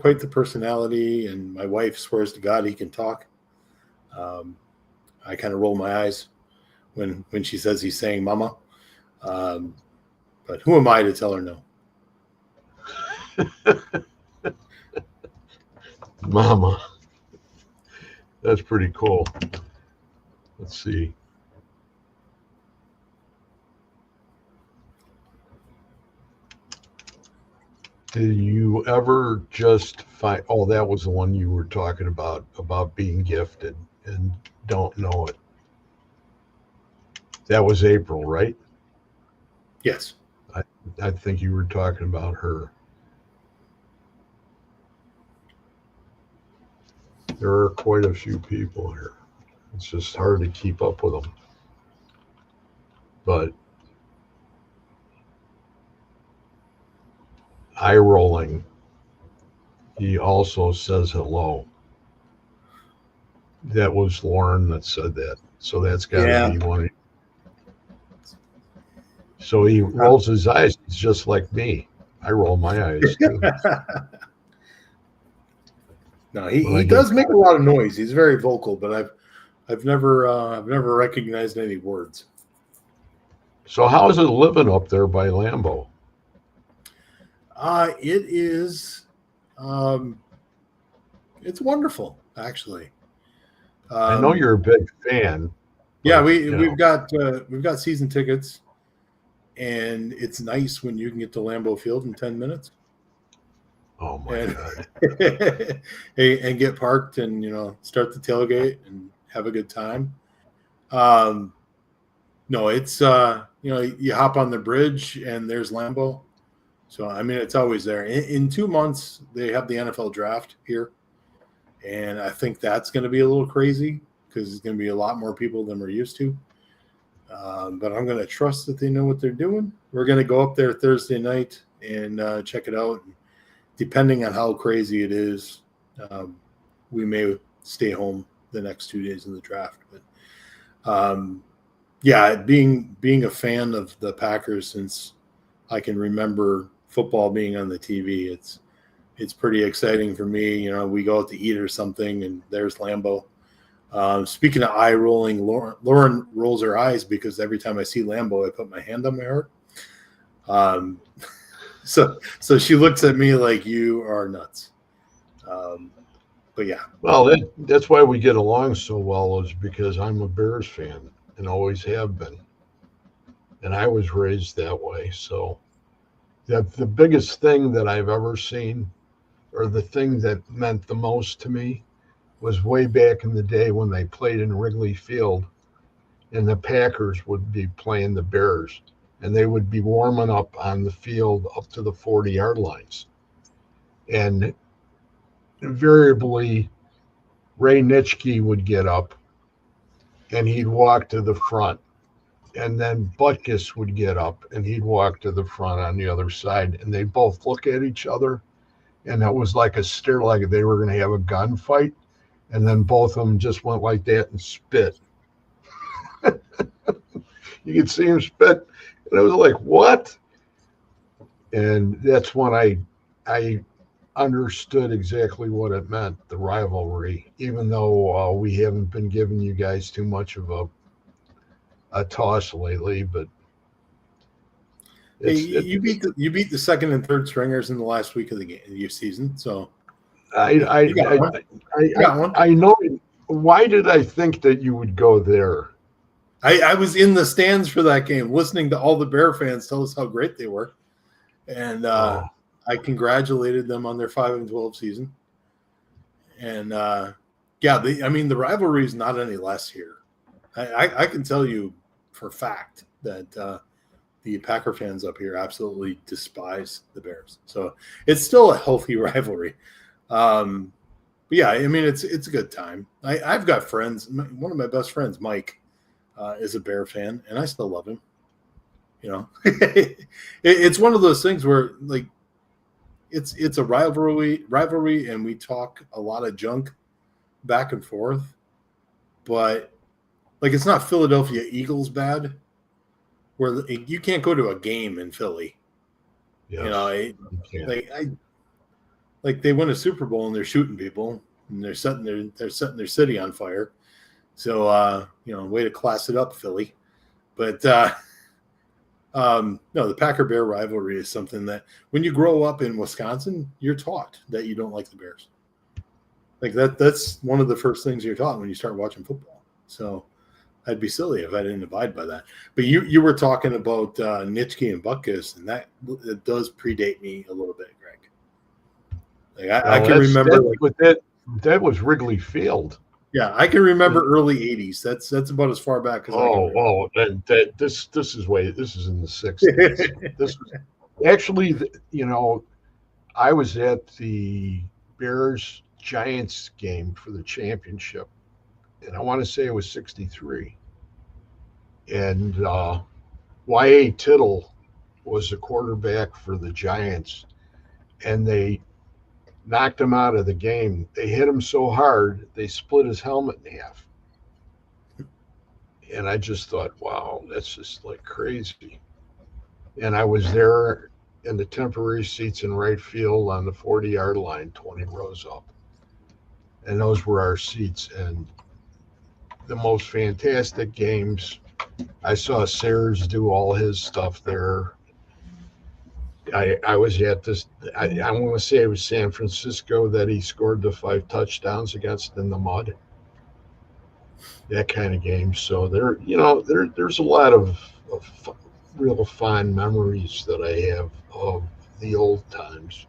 quite the personality, and my wife swears to God he can talk. I kind of roll my eyes when she says he's saying "mama," but who am I to tell her no?
Mama, that's pretty cool. Let's see. Did you ever just find? Oh, that was the one you were talking about being gifted and don't know it. That was April, right?
Yes.
I think you were talking about her. There are quite a few people here. It's just hard to keep up with them. But eye rolling. He also says hello. That was Lauren that said that. So that's got to be one. So he rolls his eyes. It's just like me. I roll my eyes too.
No, he does make a lot of noise. He's very vocal, but I've never recognized any words.
So how is it living up there by Lambeau?
It is, it's wonderful, actually.
I know you're a big fan.
Yeah, we've got season tickets, and it's nice when you can get to Lambeau Field in 10 minutes
Oh my
and
God.
and get parked and start the tailgate and have a good time. Um, no, it's you hop on the bridge and there's Lambeau. So I mean, it's always there. In 2 months, they have the NFL draft here, and I think that's going to be a little crazy because it's going to be a lot more people than we're used to. But I'm going to trust that they know what they're doing. We're going to go up there Thursday night and check it out. Depending on how crazy it is, we may stay home the next 2 days of the draft. But yeah, being a fan of the Packers since I can remember football being on the TV, it's pretty exciting for me. We go out to eat or something, and there's Lambeau. Speaking of eye rolling, Lauren rolls her eyes because every time I see Lambeau, I put my hand on my heart. So she looks at me like, you are nuts. But yeah.
Well, that's why we get along so well, is because I'm a Bears fan and always have been. And I was raised that way. So the biggest thing that I've ever seen, or the thing that meant the most to me, was way back in the day when they played in Wrigley Field and the Packers would be playing the Bears and they would be warming up on the field up to the 40-yard lines. And invariably, Ray Nitschke would get up and he'd walk to the front. And then Butkus would get up and he'd walk to the front on the other side. And they'd both look at each other. And it was like a stare, like they were going to have a gunfight. And then both of them just went like that and spit. You could see him spit. And it was like, what? And that's when I understood exactly what it meant, the rivalry, even though we haven't been giving you guys too much of a toss lately. But
Hey, you beat the second and third stringers in the last week of the game, your season. So you got one. You got one.
I know. Why did I think that you would go there?
I was in the stands for that game, listening to all the Bear fans tell us how great they were, and I congratulated them on their 5-12 season. And the rivalry is not any less here. I can tell you for a fact that the Packer fans up here absolutely despise the Bears. So it's still a healthy rivalry. But yeah, I mean, it's a good time. I've got friends. One of my best friends, Mike, is a Bear fan, and I still love him. It's one of those things where, like, it's a rivalry, and we talk a lot of junk back and forth. But like, it's not Philadelphia Eagles bad, where you can't go to a game in Philly.
Yes,
like they win a Super Bowl and they're shooting people and they're setting their city on fire. So way to class it up, Philly. But no, the Packer Bear rivalry is something that when you grow up in Wisconsin, you're taught that you don't like the Bears. Like that's one of the first things you're taught when you start watching football. So I'd be silly if I didn't abide by that. But you were talking about Nitschke and Butkus, and that does predate me a little bit, Greg. Like I can remember,
that was Wrigley Field.
Yeah, I can remember early '80s. That's about as far back as I can remember.
This is in the '60s. This was actually, I was at the Bears Giants game for the championship, and I want to say it was '63. And Y.A. Tittle was the quarterback for the Giants, and they knocked him out of the game. They hit him so hard, they split his helmet in half. And I just thought, wow, that's just like crazy. And I was there in the temporary seats in right field on the 40-yard line, 20 rows up. And those were our seats. And the most fantastic games. I saw Sayers do all his stuff there. I was at this, I want to say it was San Francisco that he scored the 5 touchdowns against in the mud. That kind of game. So there's a lot of real fond memories that I have of the old times.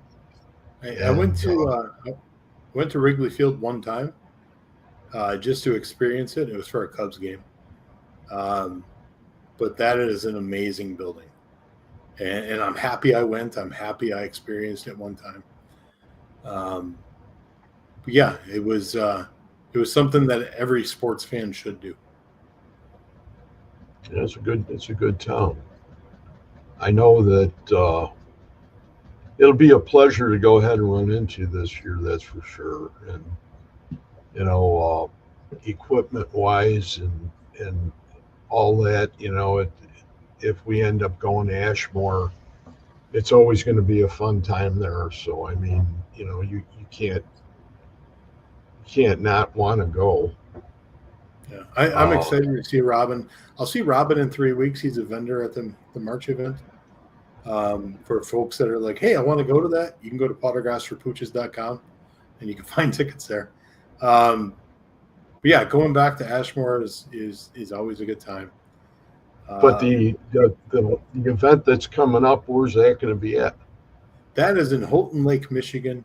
I
And
went to Wrigley Field one time just to experience it. It was for a Cubs game, um, but that is an amazing building, and I'm happy I went. I'm happy I experienced it one time. Um, but yeah, it was something that every sports fan should do.
it's a good town. I know that it'll be a pleasure to go ahead and run into this year. That's for sure. And equipment wise and all that, if we end up going to Ashmore, it's always going to be a fun time there. So I mean, you can't not want to go.
Yeah, I'm
Uh,
excited to see Robin. I'll see Robin in 3 weeks. He's a vendor at the March event. For folks that are like, hey, I want to go to that, you can go to pottergasforpooches.com and you can find tickets there. Um, but yeah, going back to Ashmore is always a good time.
but
Um,
the event that's coming up, where's that going to be at?
that is in Houghton Lake, Michigan,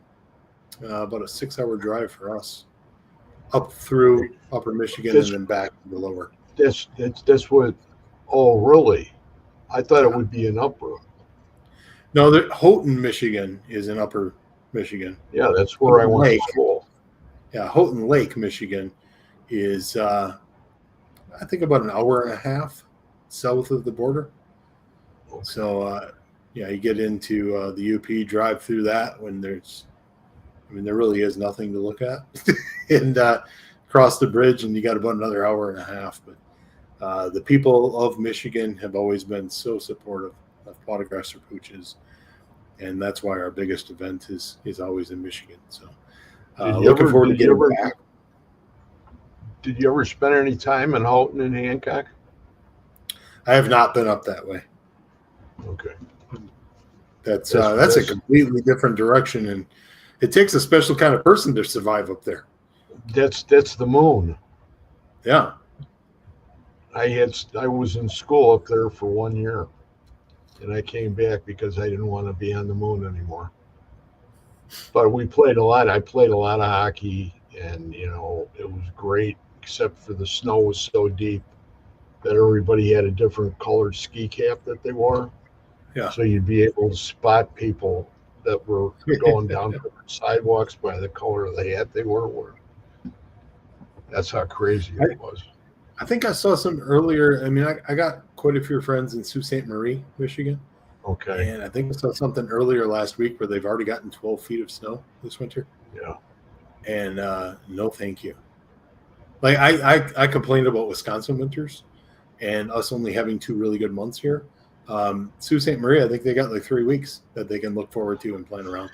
about a 6 hour drive for us, up through Upper Michigan and
That's
then back to the lower.
that's what. Oh, really? I thought it
Yeah.
would be an upper.
No, Houghton, Michigan is in Upper Michigan.
Yeah, that's where I
Houghton
went to
Lake,
school.
yeah, Houghton Lake, Michigan is I think about an hour and a half south of the border.
Okay.
So yeah, you get into the UP, drive through that when I mean, there really is nothing to look at, and cross the bridge, and you got about another hour and a half. But the people of Michigan have always been so supportive of Pottergrass or Pooches, and that's why our biggest event is always in Michigan. So
Did you
looking
ever
forward to
did you
getting
ever
back.
did you ever spend any time in Houghton and Hancock?
I have not been up that way.
Okay.
That's a completely different direction, and it takes a special kind of person to survive up there.
That's the moon.
Yeah.
I was in school up there for 1 year, and I came back because I didn't want to be on the moon anymore. But we played a lot. I played a lot of hockey, and it was great, except for the snow was so deep that everybody had a different colored ski cap that they wore.
Yeah.
So you'd be able to spot people that were going down different sidewalks by the color of the hat they were. That's how crazy it was.
I think I saw some earlier. I mean, I got quite a few friends in Sault Ste. Marie, Michigan.
Okay.
And I think I saw something earlier last week where they've already gotten 12 feet of snow this winter.
Yeah.
And no, thank you. Like I complained about Wisconsin winters and us only having 2 really good months here. Sault Ste. Marie, I think they got like 3 weeks that they can look forward to and plan around.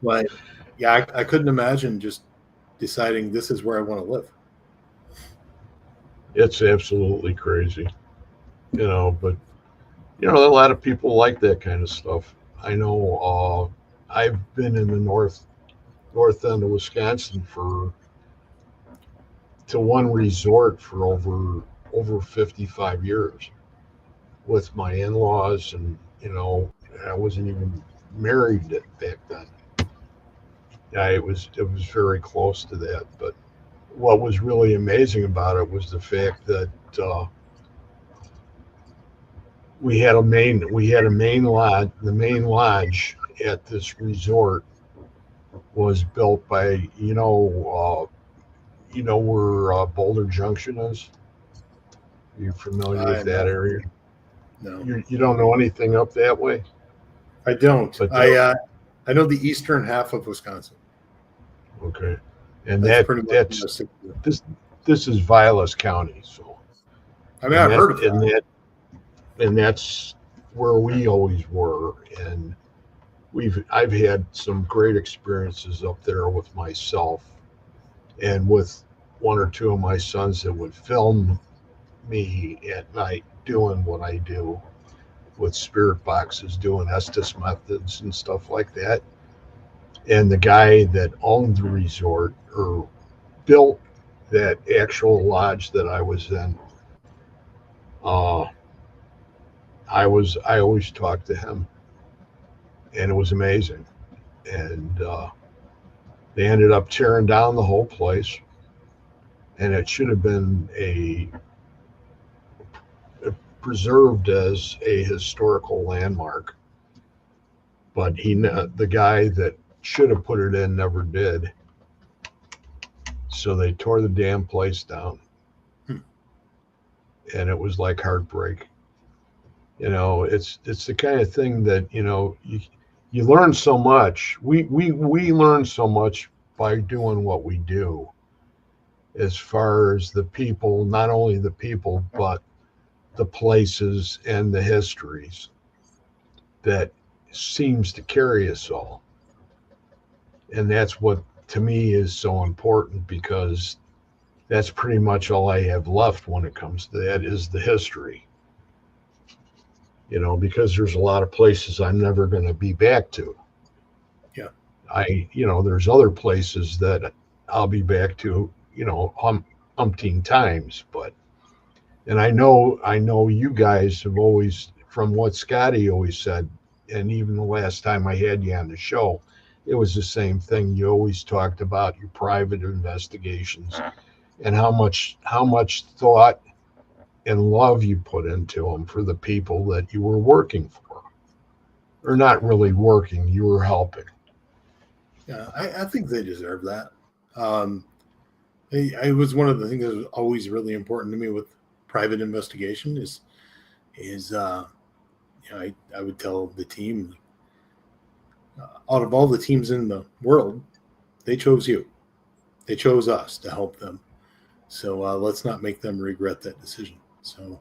But yeah, I couldn't imagine just deciding this is where I want to live.
It's absolutely crazy, but a lot of people like that kind of stuff. I know I've been in the north end of Wisconsin to one resort for over 55 years with my in-laws, and I wasn't even married back then. Yeah, it was very close to that. But what was really amazing about it was the fact that we had a main lodge. The main lodge at this resort was built by where Boulder Junction is. Are you familiar with
I'm
that
not.
area?
No,
You don't know anything up that way,
I don't.
but
I know the eastern half of Wisconsin.
okay, and
That's pretty much what I
that's
stick to.
this is Vilas County, so
I mean,
and
I've
that
heard of
and
that.
that and that's where we always were, and I've had some great experiences up there with myself and with one or two of my sons that would film me at night doing what I do with spirit boxes, doing Estes methods and stuff like that. And the guy that owned the resort or built that actual lodge that I was in, uh, I always talked to him, and it was amazing. And they ended up tearing down the whole place, and it should have been a preserved as a historical landmark. But the guy that should have put it in never did. So they tore the damn place down,
Hmm.
and it was like heartbreak. It's the kind of thing that you learn so much. We learn so much by doing what we do, as far as the people, not only the people, but the places and the histories that seems to carry us all. And that's what to me is so important, because that's pretty much all I have left when it comes to that is the history. Because there's a lot of places I'm never going to be back to.
Yeah.
There's other places that I'll be back to, umpteen times, and I know you guys have always, from what Scotty always said, and even the last time I had you on the show, it was the same thing. You always talked about your private investigations and how much thought and love you put into them for the people that you were working for, or not really working, you were helping.
Yeah, I think they deserve that. Um, it was one of the things that was always really important to me with private investigation is I would tell the team, out of all the teams in the world, they chose you. They chose us to help them. So let's not make them regret that decision. So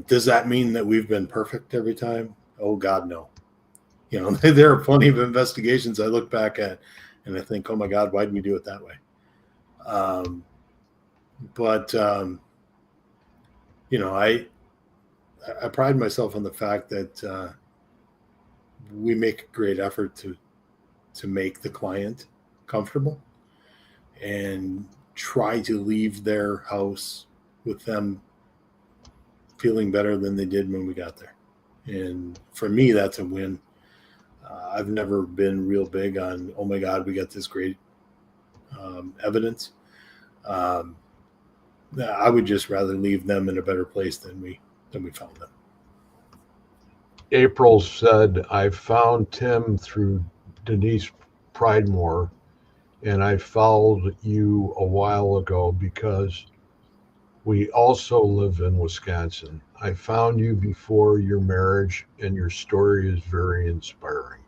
does that mean that we've been perfect every time? Oh God, no. There are plenty of investigations I look back at and I think, oh my God, why did we do it that way? But I pride myself on the fact that we make a great effort to make the client comfortable and try to leave their house with them feeling better than they did when we got there. And for me, that's a win. I've never been real big on, oh my God, we got this great evidence. I would just rather leave them in a better place than we found them.
April said, I found Tim through Denise Pridemore, and I followed you a while ago because we also live in Wisconsin. I found you before your marriage, and your story is very inspiring.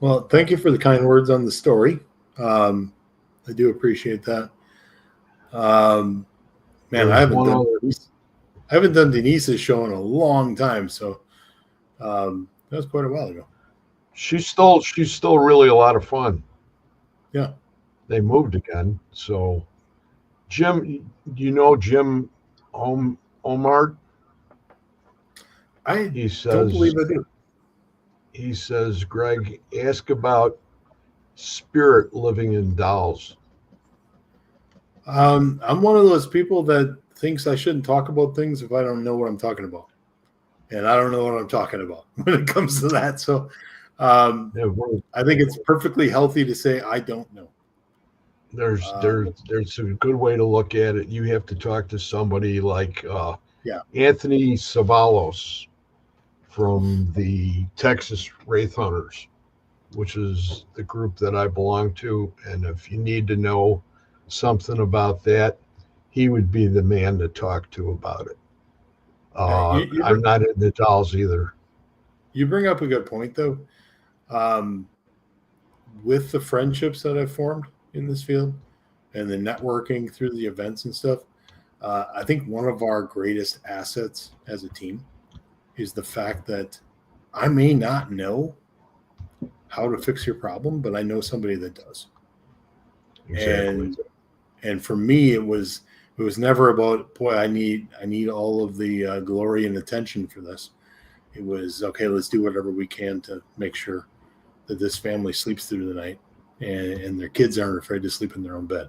Well, thank you for the kind words on the story. I do appreciate that. Man,
There's one other.
I haven't done Denise's show in a long time, so that was quite a while ago.
She's still really a lot of fun.
Yeah.
They moved again. So Jim, do you know Jim Omar?
I
He
don't
says,
believe I do.
Greg, ask about spirit living in dolls.
I'm one of those people that thinks I shouldn't talk about things if I don't know what I'm talking about. And I don't know what I'm talking about when it comes to that. So I think it's perfectly healthy to say I don't know.
There's a good way to look at it. You have to talk to somebody like Anthony Savalos from the Texas Wraith Hunters, which is the group that I belong to. And if you need to know something about that, he would be the man to talk to about it. I'm not in the dolls either.
You bring up a good point, though. With the friendships that I've formed in this field and the networking through the events and stuff, I think one of our greatest assets as a team is the fact that I may not know how to fix your problem, but I know somebody that does.
Exactly.
And for me, it was never about, boy, I need all of the glory and attention for this. It was, okay, let's do whatever we can to make sure that this family sleeps through the night and their kids aren't afraid to sleep in their own bed.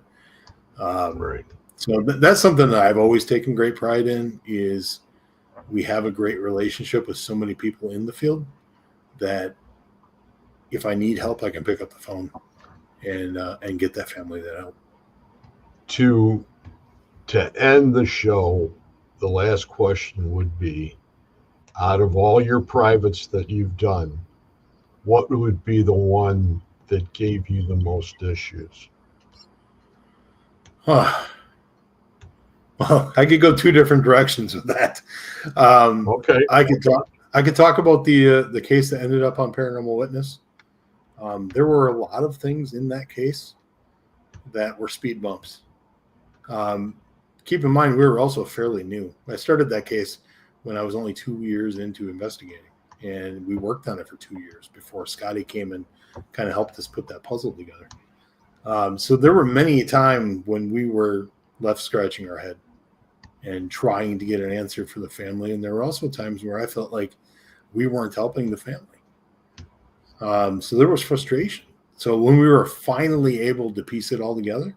Right.
So that's something that I've always taken great pride in, is we have a great relationship with so many people in the field that if I need help, I can pick up the phone and get that family that help.
To end the show, the last question would be, out of all your privates that you've done, what would be the one that gave you the most issues?
Huh. Well, I could go two different directions with that.
Okay.
I could talk about the case that ended up on Paranormal Witness. There were a lot of things in that case that were speed bumps. Keep in mind, we were also fairly new. I started that case when I was only 2 years into investigating, and we worked on it for 2 years before Scotty came and kind of helped us put that puzzle together. So there were many times when we were left scratching our head and trying to get an answer for the family. And there were also times where I felt like we weren't helping the family. So there was frustration. So when we were finally able to piece it all together,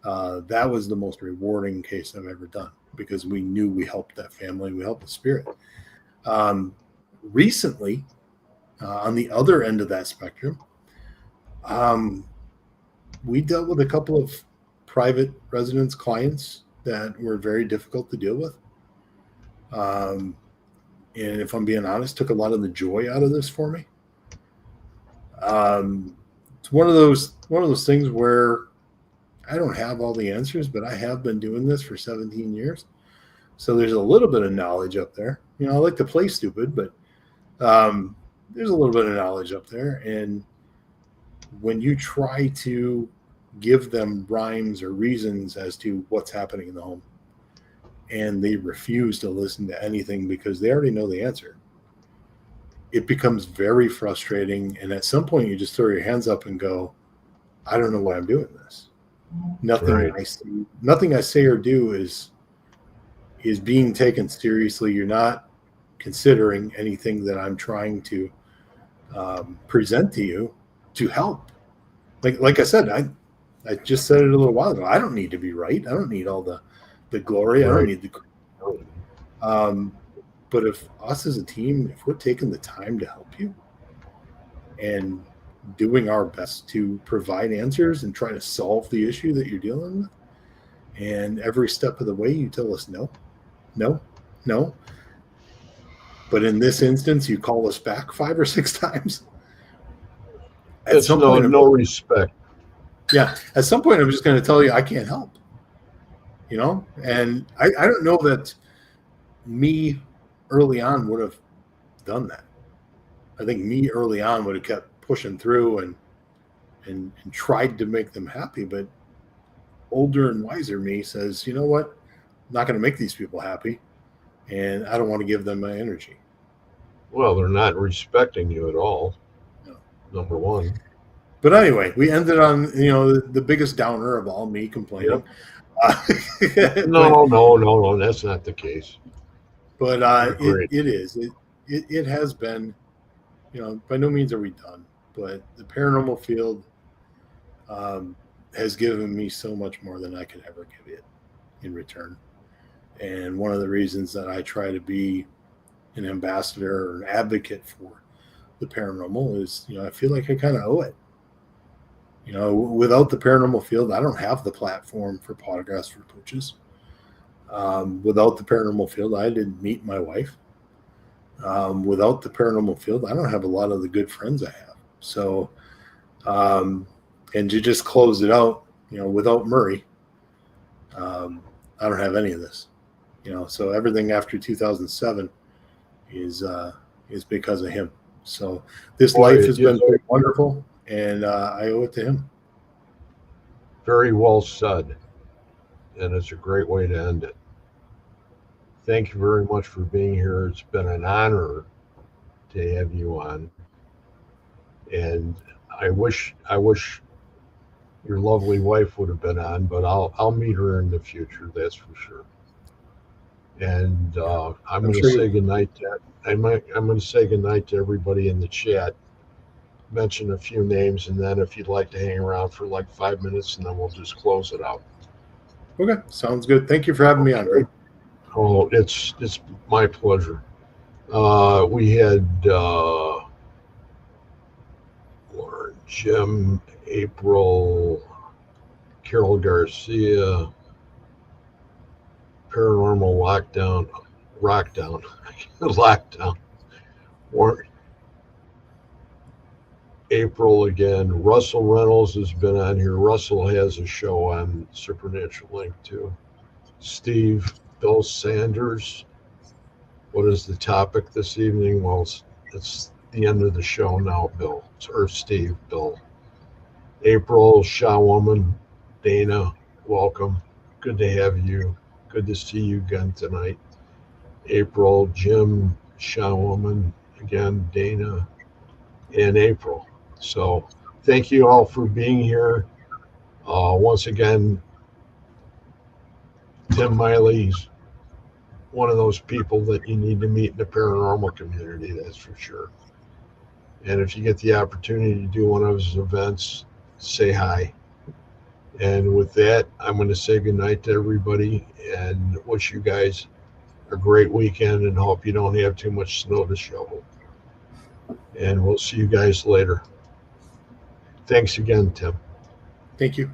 that was the most rewarding case I've ever done, because we knew we helped that family, we helped the spirit. Recently, on the other end of that spectrum, we dealt with a couple of private residence clients that were very difficult to deal with. And if I'm being honest, took a lot of the joy out of this for me. It's one of those things where I don't have all the answers, but I have been doing this for 17 years. So there's a little bit of knowledge up there. You know, I like to play stupid, but there's a little bit of knowledge up there. And when you try to give them rhymes or reasons as to what's happening in the home, and they refuse to listen to anything because they already know the answer, it becomes very frustrating. And at some point you just throw your hands up and go, I don't know why I'm doing this. Nothing
Right.
nothing I say or do is being taken seriously. You're not considering anything that I'm trying to present to you to help. Like I said, I just said it a little while ago. I don't need to be right. I don't need all the glory. I don't need the but if us as a team, if we're taking the time to help you and doing our best to provide answers and try to solve the issue that you're dealing with, and every step of the way you tell us no, but in this instance you call us back 5 or 6 times, at
It's
some
no
point
respect.
at some point I'm just going to tell you I can't help, and I don't know that me early on would have done that. I think me early on would have kept pushing through and tried to make them happy. But older and wiser me says, you know what? I'm not going to make these people happy, and I don't want to give them my energy.
Well, they're not respecting you at all.
No.
Number one.
But anyway, we ended on the biggest downer of all, me complaining.
Yep. No, that's not the case.
But it is. It has been, by no means are we done. But the paranormal field has given me so much more than I could ever give it in return. And one of the reasons that I try to be an ambassador or an advocate for the paranormal is, I feel like I kind of owe it. Without the paranormal field, I don't have the platform for podcasts for pooches. Without the paranormal field, I didn't meet my wife. Without the paranormal field, I don't have a lot of the good friends I have. So, and to just close it out, without Murray, I don't have any of this. So everything after 2007 is because of him. So this life has been wonderful, and I owe it to him.
Very well said. And it's a great way to end it. Thank you very much for being here. It's been an honor to have you on. And I wish your lovely wife would have been on, but I'll meet her in the future, that's for sure. And I'm going to say goodnight. I'm going to say goodnight to everybody in the chat. Mention a few names, and then if you'd like to hang around for like 5 minutes, and then we'll just close it out.
Okay, sounds good. Thank you for having me on, Greg.
Oh, it's my pleasure. We had Lauren, Jim, April, Carol Garcia, Paranormal Rockdown, Lockdown. Warren, April again. Russell Reynolds has been on here. Russell has a show on Supernatural Link too. Steve, Bill Sanders. What is the topic this evening? Well, it's the end of the show now, Bill. Or Steve, Bill. April, Shaw Woman, Dana, welcome. Good to have you. Good to see you again tonight. April, Jim, Shaw Woman, again, Dana, and April. So thank you all for being here. Once again, Tim Miley's one of those people that you need to meet in the paranormal community, that's for sure. And if you get the opportunity to do one of his events, say hi. And with that, I'm going to say goodnight to everybody and wish you guys a great weekend and hope you don't have too much snow to shovel. And we'll see you guys later. Thanks again, Tim.
Thank you.